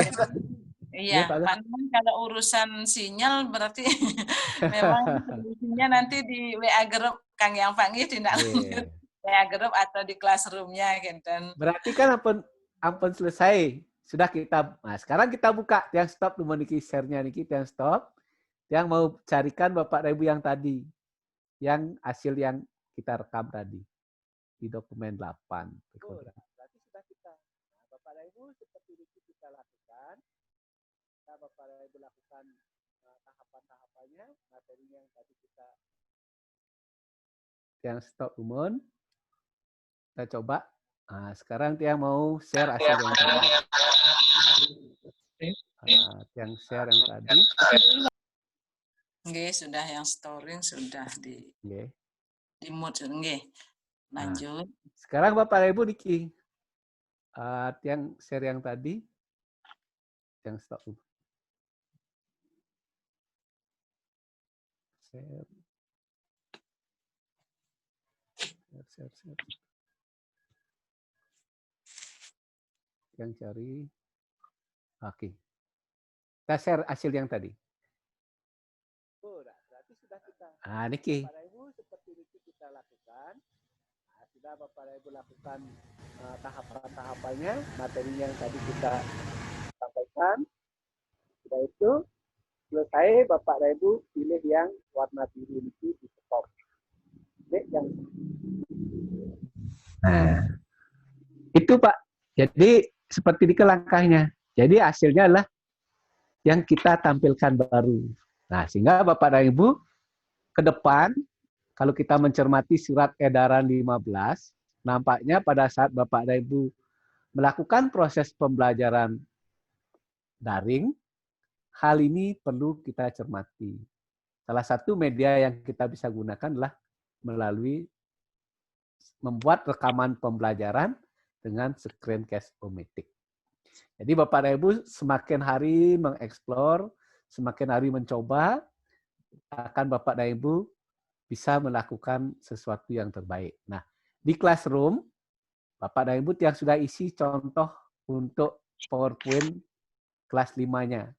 Iya, Pak Nun, kalau urusan sinyal berarti memang solusinya nanti di WA Group Kang Yang Pak nggih tindak lanjut. WA Group atau di classroom-nya gitu. Berarti kan ampun selesai. Sudah kita. Nah, sekarang kita buka yang stop nomor niki share-nya niki yang stop. Yang mau carikan Bapak dan Ibu yang tadi. Yang hasil yang kita rekam tadi di dokumen 8. Berarti sudah kita. Nah, Bapak dan Ibu seperti ini kita lakukan. Bapak dan Ibu lakukan tahapan-tahapannya, materinya yang tadi kita yang stop umum. Kita coba. Nah, sekarang dia mau share hasil yang tadi. Yang share yang tadi. Nggih, sudah yang storing sudah di mute nggih. Lanjut. Nah, sekarang Bapak dan Ibu niki yang share yang tadi yang stop umum. Share. Yang cari. Oke. Kita share hasil yang tadi. Berarti sudah kita. Nah, niki. Bapak Ibu seperti ini kita lakukan. Nah, sudah Bapak Ibu lakukan tahapan-tahapannya, materinya yang tadi kita sampaikan. Sudah itu selesai, Bapak dan Ibu pilih yang warna biru ini di stop. Nah, itu Pak. Jadi seperti ini langkahnya. Jadi hasilnya adalah yang kita tampilkan baru. Nah, sehingga Bapak dan Ibu ke depan, kalau kita mencermati surat edaran 15, nampaknya pada saat Bapak dan Ibu melakukan proses pembelajaran daring, hal ini perlu kita cermati. Salah satu media yang kita bisa gunakan adalah melalui membuat rekaman pembelajaran dengan Screencast-O-Matic. Jadi Bapak dan Ibu semakin hari mengeksplor, semakin hari mencoba, akan Bapak dan Ibu bisa melakukan sesuatu yang terbaik. Nah, di Classroom, Bapak dan Ibu yang sudah isi contoh untuk PowerPoint kelas 5-nya.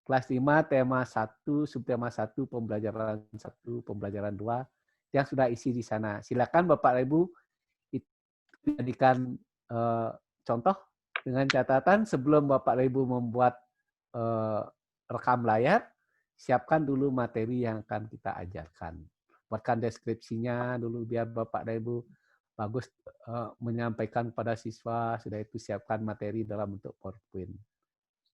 Kelas 5, tema 1, subtema 1, pembelajaran 1, pembelajaran 2, yang sudah isi di sana. Silakan Bapak dan Ibu jadikan contoh dengan catatan sebelum Bapak dan Ibu membuat rekam layar, siapkan dulu materi yang akan kita ajarkan. Buatkan deskripsinya dulu biar Bapak dan Ibu bagus menyampaikan pada siswa, sudah itu siapkan materi dalam bentuk PowerPoint.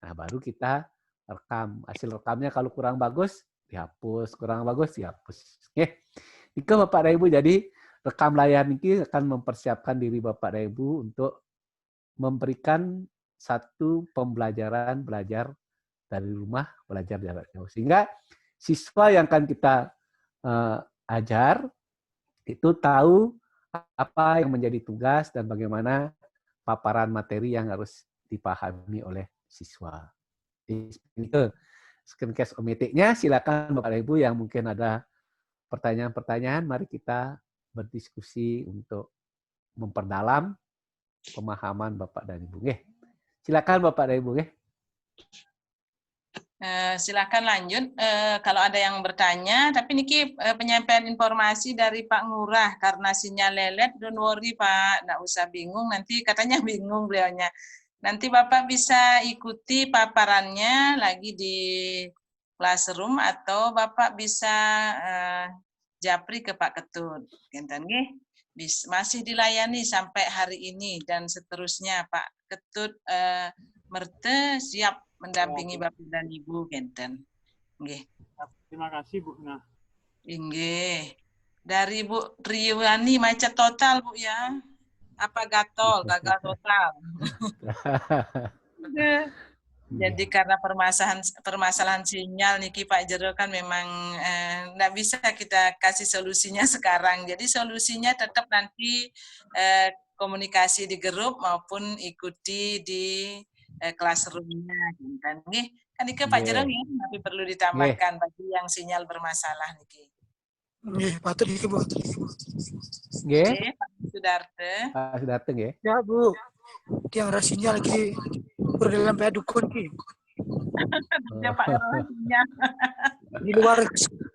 Nah, baru kita rekam. Hasil rekamnya kalau kurang bagus, dihapus. Kurang bagus, dihapus. Oke. Jika Bapak dan Ibu jadi rekam layar ini akan mempersiapkan diri Bapak dan Ibu untuk memberikan satu pembelajaran belajar dari rumah, belajar jarak jauh. Sehingga siswa yang akan kita ajar itu tahu apa yang menjadi tugas dan bagaimana paparan materi yang harus dipahami oleh siswa. Itu Screencast-O-Matic-nya, silakan Bapak dan Ibu yang mungkin ada pertanyaan-pertanyaan, mari kita berdiskusi untuk memperdalam pemahaman Bapak dan Ibu. Silakan Bapak dan Ibu. Silakan lanjut. Kalau ada yang bertanya, tapi niki penyampaian informasi dari Pak Ngurah karena sinyal lelet. Don't worry Pak, nggak usah bingung. Nanti katanya bingung beliaunya. Nanti Bapak bisa ikuti paparannya lagi di Classroom atau Bapak bisa japri ke Pak Ketut. Masih dilayani sampai hari ini dan seterusnya Pak Ketut Merte siap mendampingi Bapak dan Ibu Genten. Terima kasih Bu. Nah. Dari Bu Triwani macet total Bu ya. Apa gagal total. Jadi karena permasalahan sinyal niki Pak Jero kan memang enggak bisa kita kasih solusinya sekarang. Jadi solusinya tetap nanti komunikasi di grup maupun ikuti di Classroom-nya kan nggih. Kan iki Pak Jero nggih, tapi perlu ditambahkan bagi yang sinyal bermasalah niki. Nggih, patut iki Bu. Nggih. Pak Sudarte. Pak Sudarte nggih. Ya Bu. Tiang ada sinyal lagi dalam PA dukun ki. Ya Pak sinyal. Di luar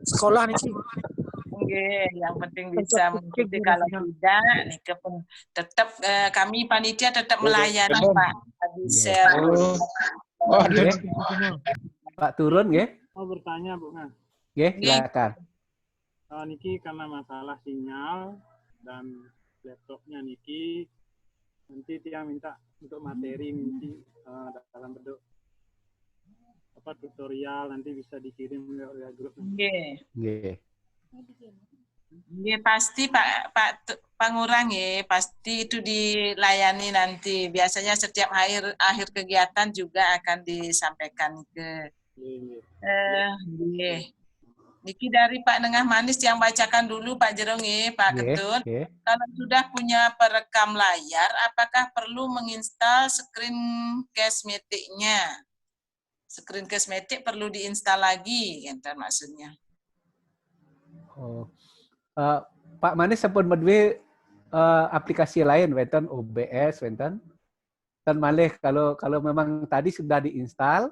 sekolah nih sih. Yang penting bisa mengikuti, kalau tidak tetap kami panitia tetap melayani Pak. Share. Pak turun nggih. Mau bertanya Bu. Nggih, silakan. Niki karena masalah sinyal dan laptopnya niki nanti dia minta untuk materi nanti dalam bentuk tutorial nanti bisa dikirim oleh grup. Nggih, pasti Pak Ngurah nggih, pasti itu dilayani nanti. Biasanya setiap akhir kegiatan juga akan disampaikan ke. Niki dari Pak Nengah Manis yang bacakan dulu Pak Jero nggih, Pak Ketut. Kalau sudah punya perekam layar, apakah perlu menginstal Screencast-O-Matic-nya? Screencast-O-Matic perlu diinstal lagi, enten maksudnya. Pak Manis sampun medwe aplikasi lain, wenten OBS, wenten. Dan malih kalau memang tadi sudah diinstal,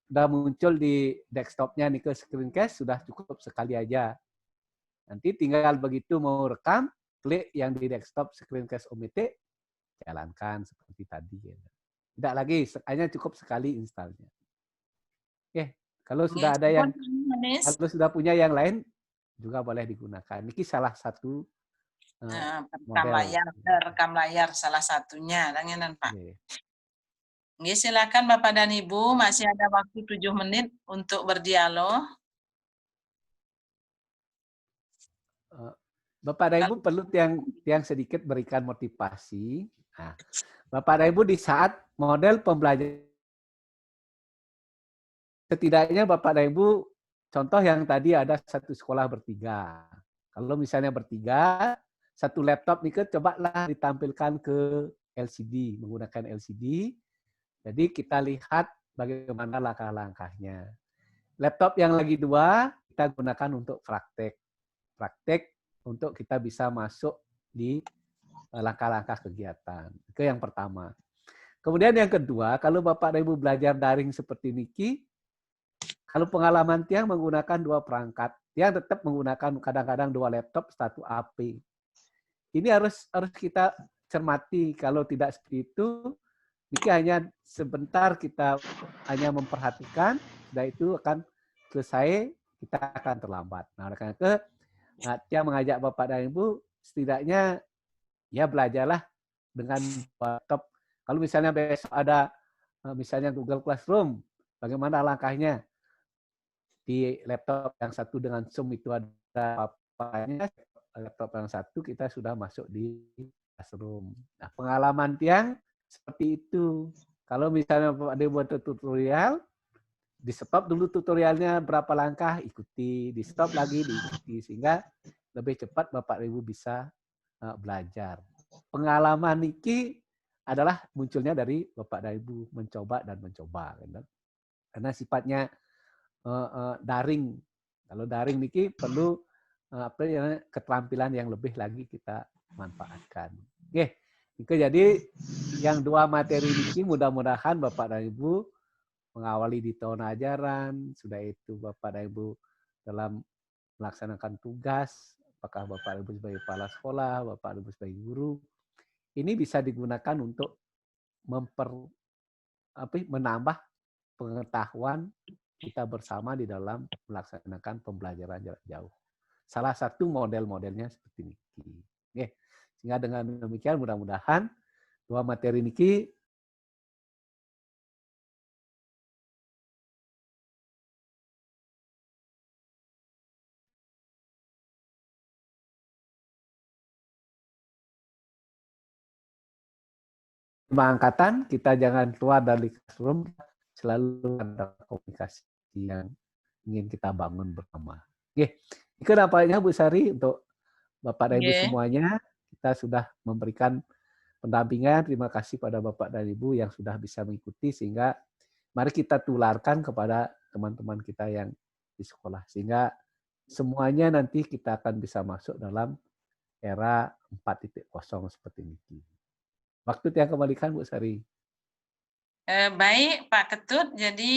sudah muncul di desktopnya nih ke Screencast, sudah cukup sekali aja. Nanti tinggal begitu mau rekam, klik yang di desktop Screencast-O-Matic, jalankan seperti tadi. Tidak lagi, hanya cukup sekali installnya. Oke, kalau sudah ada yang, kalau sudah punya yang lain, juga boleh digunakan. Ini salah satu rekam layar salah satunya, Pak. Nggih, silakan Bapak dan Ibu, masih ada waktu 7 menit untuk berdialog. Bapak dan Ibu perlu yang sedikit berikan motivasi. Nah, Bapak dan Ibu di saat model pembelajaran setidaknya Bapak dan Ibu, contoh yang tadi ada satu sekolah bertiga. Kalau misalnya bertiga, satu laptop nih cobalah ditampilkan ke LCD, menggunakan LCD. Jadi kita lihat bagaimana langkah-langkahnya. Laptop yang lagi dua, kita gunakan untuk praktek. Praktek untuk kita bisa masuk di langkah-langkah kegiatan. Itu yang pertama. Kemudian yang kedua, kalau Bapak dan Ibu belajar daring seperti Niki, kalau pengalaman Tiang menggunakan dua perangkat, Tiang tetap menggunakan kadang-kadang dua laptop, satu HP. Ini harus kita cermati. Kalau tidak seperti itu, Niki hanya sebentar kita hanya memperhatikan, sudah itu akan selesai, kita akan terlambat. Nah, oleh karena itu, Tiang mengajak Bapak dan Ibu, setidaknya ya belajarlah dengan laptop. Kalau misalnya besok ada misalnya Google Classroom, bagaimana langkahnya? Di laptop yang satu dengan Zoom itu ada apa-apanya, laptop yang satu kita sudah masuk di Classroom. Nah, pengalaman Tiang seperti itu. Kalau misalnya Bapak Ibu buat tutorial, di stop dulu tutorialnya berapa langkah, ikuti, di stop lagi, diikuti, sehingga lebih cepat Bapak Ibu bisa belajar. Pengalaman Niki adalah munculnya dari Bapak dan Ibu mencoba dan mencoba. Karena sifatnya daring. Kalau daring Niki perlu keterampilan yang lebih lagi kita manfaatkan. Oke, jadi yang dua materi Niki mudah-mudahan Bapak dan Ibu mengawali di tahun ajaran, sudah itu Bapak dan Ibu dalam melaksanakan tugas, apakah Bapak Ibu sebagai kepala sekolah, Bapak Ibu sebagai guru, ini bisa digunakan untuk menambah pengetahuan kita bersama di dalam melaksanakan pembelajaran jarak jauh. Salah satu model-modelnya seperti Niki. Oke. Sehingga dengan demikian mudah-mudahan dua materi Niki angkatan, kita jangan keluar dari classroom, selalu ada komunikasi yang ingin kita bangun bersama. Oke, itu dampaknya Bu Sari untuk Bapak dan Ibu semuanya. Kita sudah memberikan pendampingan. Terima kasih pada Bapak dan Ibu yang sudah bisa mengikuti, sehingga mari kita tularkan kepada teman-teman kita yang di sekolah, sehingga semuanya nanti kita akan bisa masuk dalam era 4.0 seperti ini. Waktu yang kembalikan Bu Sari. Baik Pak Ketut, jadi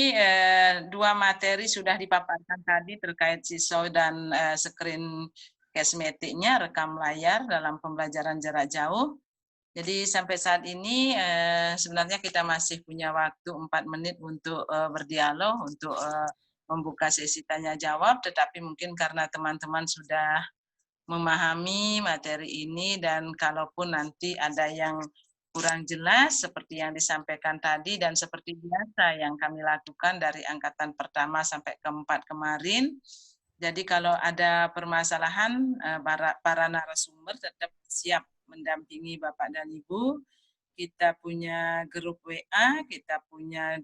dua materi sudah dipaparkan tadi terkait siswa dan screen cosmetiknya, rekam layar dalam pembelajaran jarak jauh. Jadi sampai saat ini sebenarnya kita masih punya waktu 4 menit untuk berdialog, untuk membuka sesi tanya jawab, tetapi mungkin karena teman-teman sudah memahami materi ini, dan kalaupun nanti ada yang kurang jelas seperti yang disampaikan tadi dan seperti biasa yang kami lakukan dari angkatan pertama sampai ke-4 kemarin. Jadi kalau ada permasalahan, para narasumber tetap siap mendampingi Bapak dan Ibu. Kita punya grup WA, kita punya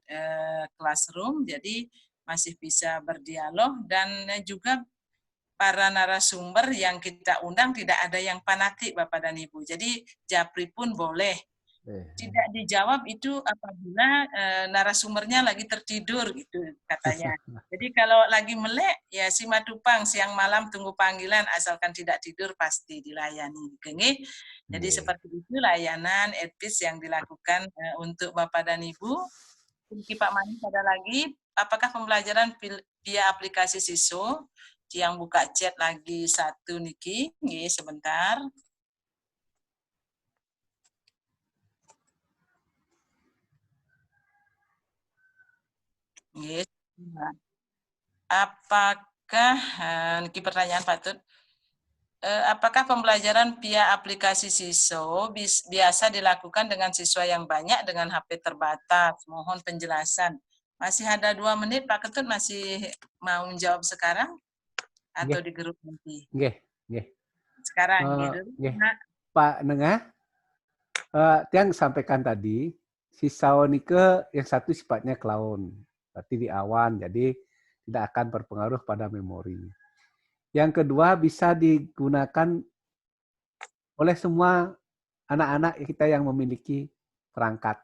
classroom, jadi masih bisa berdialog, dan juga para narasumber yang kita undang tidak ada yang fanatik Bapak dan Ibu. Jadi japri pun boleh. Tidak dijawab itu apabila narasumbernya lagi tertidur gitu katanya. Jadi kalau lagi melek ya si matupang siang malam tunggu panggilan, asalkan tidak tidur pasti dilayani. Jadi seperti itu layanan etis yang dilakukan untuk Bapak dan Ibu. Mungkin Pak Manis ada lagi, apakah pembelajaran via aplikasi SISO? Yang buka chat lagi satu Niki, sebentar. Yes. Apakah, Niki pertanyaan Pak Tut, apakah pembelajaran via aplikasi SISO biasa dilakukan dengan siswa yang banyak dengan HP terbatas? Mohon penjelasan. Masih ada 2 menit, Pak Ketut masih mau menjawab sekarang atau di grup nanti? Sekarang gitu. Pak Nengah, Tiang sampaikan tadi, siswa Nike yang satu sifatnya clown. berarti di awan, jadi tidak akan berpengaruh pada memori. Yang kedua, bisa digunakan oleh semua anak-anak kita yang memiliki perangkat.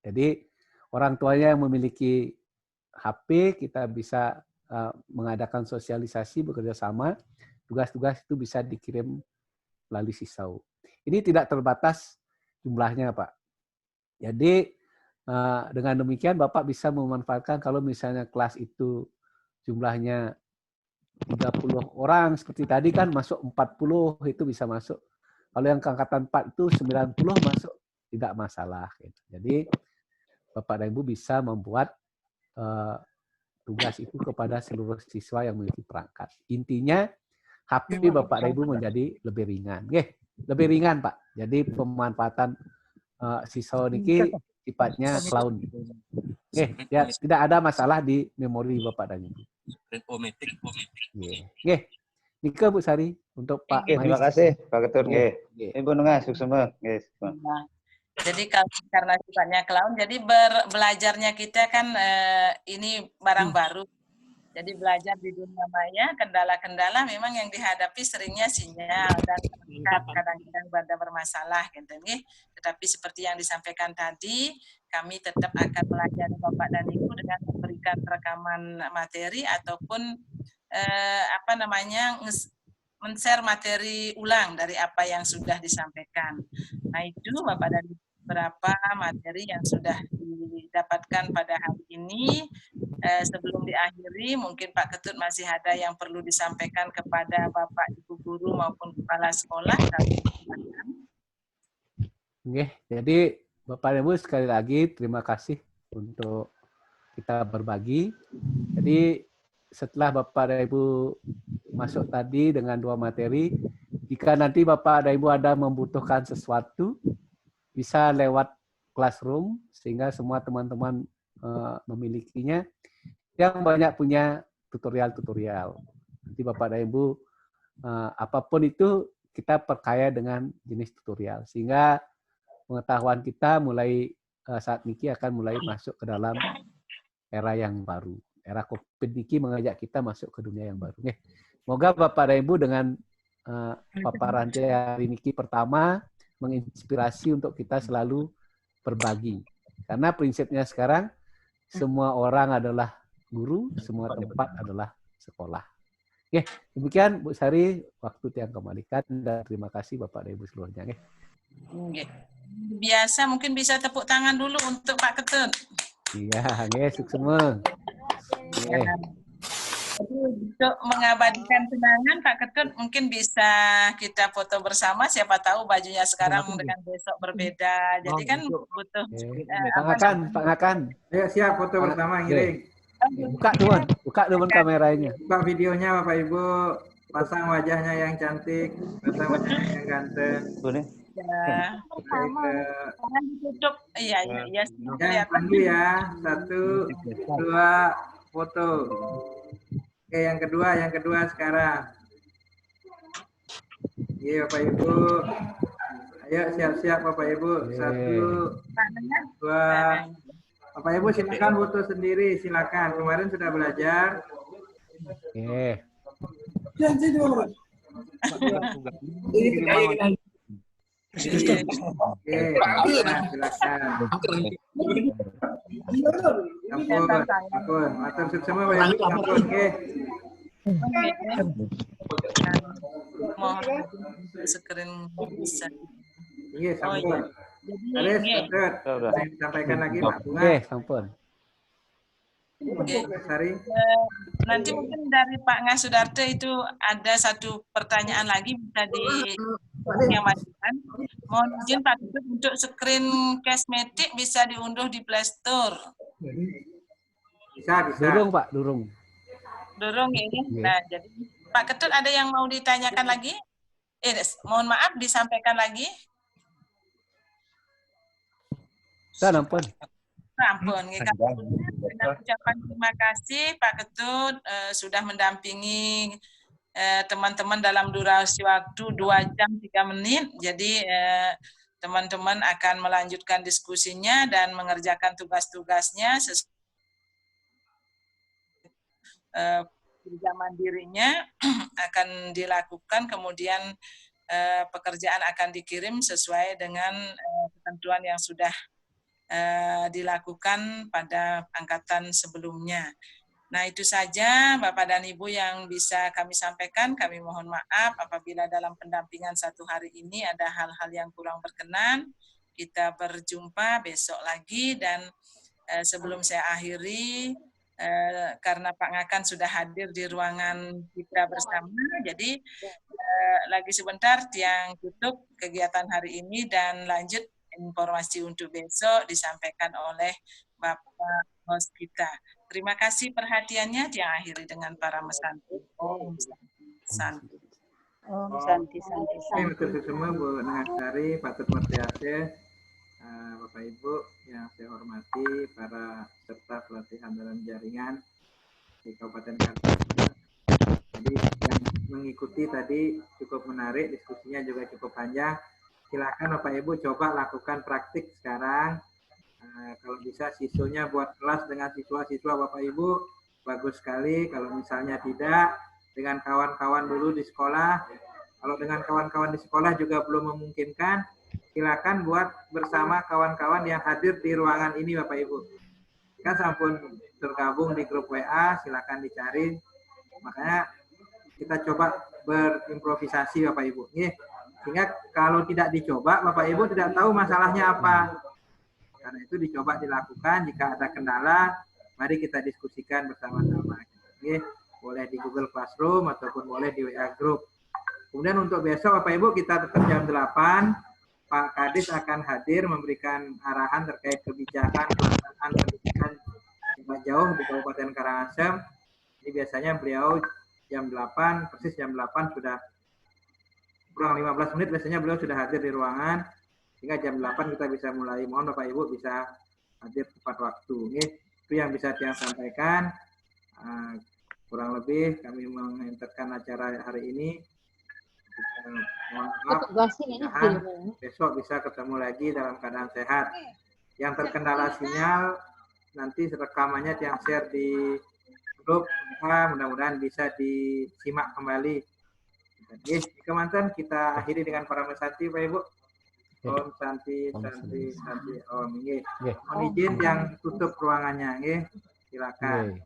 Jadi orang tuanya yang memiliki HP, kita bisa mengadakan sosialisasi bekerja sama, tugas-tugas itu bisa dikirim melalui sisau. Ini tidak terbatas jumlahnya, Pak. Jadi dengan demikian Bapak bisa memanfaatkan kalau misalnya kelas itu jumlahnya 30 orang, seperti tadi kan masuk 40, itu bisa masuk. Kalau yang angkatan 4 itu 90 masuk, tidak masalah. Jadi Bapak dan Ibu bisa membuat tugas itu kepada seluruh siswa yang memiliki perangkat. Intinya HP Bapak dan Ibu menjadi lebih ringan. Lebih ringan, Pak. Jadi pemanfaatan siswa ini sifatnya cloud. Ya, tidak ada masalah di memori Bapak dan Ibu. Nika Bu Sari untuk Pak. Terima kasih Pak Ketut. Ibu Nengah suksema. Jadi karena sifatnya cloud, jadi belajarnya kita kan ini barang baru. Jadi belajar di dunia maya, kendala-kendala memang yang dihadapi seringnya sinyal dan kadang-kadang ada bermasalah, gitu nih. Tetapi seperti yang disampaikan tadi, kami tetap akan melajari Bapak dan Ibu dengan memberikan rekaman materi ataupun men-share materi ulang dari apa yang sudah disampaikan. Nah itu Bapak dan Ibu beberapa materi yang sudah didapatkan pada hari ini. Sebelum diakhiri, mungkin Pak Ketut masih ada yang perlu disampaikan kepada Bapak Ibu guru maupun kepala sekolah. Jadi Bapak Ibu sekali lagi terima kasih untuk kita berbagi. Jadi setelah Bapak dan Ibu masuk tadi dengan 2 materi, jika nanti Bapak dan Ibu ada membutuhkan sesuatu, bisa lewat classroom, sehingga semua teman-teman memilikinya. Yang banyak punya tutorial-tutorial. Nanti Bapak dan Ibu, apapun itu kita perkaya dengan jenis tutorial. Sehingga pengetahuan kita mulai saat ini akan mulai masuk ke dalam era yang baru. Era COVID ini mengajak kita masuk ke dunia yang baru. Semoga Bapak dan Ibu dengan paparan hari ini pertama menginspirasi untuk kita selalu berbagi. Karena prinsipnya sekarang semua orang adalah guru, semua tempat adalah sekolah. Demikian Bu Sari, waktu yang kembalikan dan terima kasih Bapak dan Ibu seluruhnya. Biasa mungkin bisa tepuk tangan dulu untuk Pak Ketut. Iya, sukses. Jadi untuk mengabadikan kenangan Pak Ketut mungkin bisa kita foto bersama, siapa tahu bajunya sekarang dengan besok berbeda. Jadi kan butuh Pak Ngakan. Ayo siap foto bersama ngiring. Buka dulu kameranya. Buka videonya Bapak Ibu, pasang wajahnya yang cantik, pasang wajahnya yang ganteng. Boleh. Ya. Jangan ditutup. Iya. Yang panggil ya. 1, 2, foto. Oke, yang kedua sekarang. Iya Bapak Ibu. Ayo siap-siap Bapak Ibu. 1, 2. Bapak Ibu silakan foto sendiri, silakan. Kemarin sudah belajar. Oke. Silakan. Ampun. Matur suksema Bapak Ibu. Ampun, nggih. Mohon screen bisa. Iya, sampun. Terus, saya sampaikan lagi Pak Bunga. Oke, sampun. Sari. Nanti mungkin dari Pak Ngasudarto itu ada satu pertanyaan lagi bisa yang majukan. Mohon izin Pak untuk screen Cashmatic bisa diunduh di Play Store. Bisa. Durung Pak, durung. Durung ini. Nah, jadi Pak Ketut ada yang mau ditanyakan lagi? Mohon maaf disampaikan lagi. Ampun. Ampun. Dengan ucapan terima kasih Pak Ketut sudah mendampingi teman-teman dalam durasi waktu 2 jam 3 menit. Jadi teman-teman akan melanjutkan diskusinya dan mengerjakan tugas-tugasnya kerja mandirinya akan dilakukan, kemudian pekerjaan akan dikirim sesuai dengan ketentuan yang sudah dilakukan pada angkatan sebelumnya. Nah, itu saja Bapak dan Ibu yang bisa kami sampaikan. Kami mohon maaf apabila dalam pendampingan 1 hari ini ada hal-hal yang kurang berkenan. Kita berjumpa besok lagi, dan sebelum saya akhiri, karena Pak Ngakan sudah hadir di ruangan kita bersama, jadi lagi sebentar Tiang tutup kegiatan hari ini dan lanjut informasi untuk besok disampaikan oleh Bapak host kita. Terima kasih perhatiannya. Tiang akhiri dengan para mesanti. Om Santi. Om Santi Santi Terima Santi. kasih semua Bu Nahasari, Pak Tut Martiase, Bapak Ibu yang saya hormati, para peserta pelatihan dalam jaringan di Kabupaten Karangasem. Jadi yang mengikuti tadi cukup menarik, diskusinya juga cukup panjang. Silakan Bapak Ibu coba lakukan praktik sekarang. Kalau bisa siswanya buat kelas dengan siswa-siswa Bapak Ibu, bagus sekali. Kalau misalnya tidak, dengan kawan-kawan dulu di sekolah. Kalau dengan kawan-kawan di sekolah juga belum memungkinkan, silakan buat bersama kawan-kawan yang hadir di ruangan ini Bapak Ibu. Kan sampun tergabung di grup WA, silakan dicari. Makanya kita coba berimprovisasi Bapak Ibu. Sehingga kalau tidak dicoba, Bapak Ibu tidak tahu masalahnya apa. Karena itu dicoba dilakukan, jika ada kendala, mari kita diskusikan bersama-sama. Boleh di Google Classroom ataupun boleh di WA Group. Kemudian untuk besok Bapak Ibu kita tetap jam 8, Pak Kadis akan hadir memberikan arahan terkait kebijakan pelaksanaan pendidikan jarak jauh di Kabupaten Karangasem. Ini biasanya beliau jam 8, persis jam 8 sudah kurang 15 menit biasanya beliau sudah hadir di ruangan. Sehingga jam 8 kita bisa mulai. Mohon Bapak Ibu bisa hadir tepat waktu. Itu yang bisa saya sampaikan. Kurang lebih kami menginterkan acara hari ini. Mohon maaf, besok bisa ketemu lagi dalam keadaan sehat. Yang terkendala sinyal, nanti rekamannya yang share di grup, mudah-mudahan bisa disimak kembali. Kemantan kita akhiri dengan para mesanti Pak Ibu. Om Santi, Santi, Santi, Om. Mohon izin yang tutup ruangannya, silakan.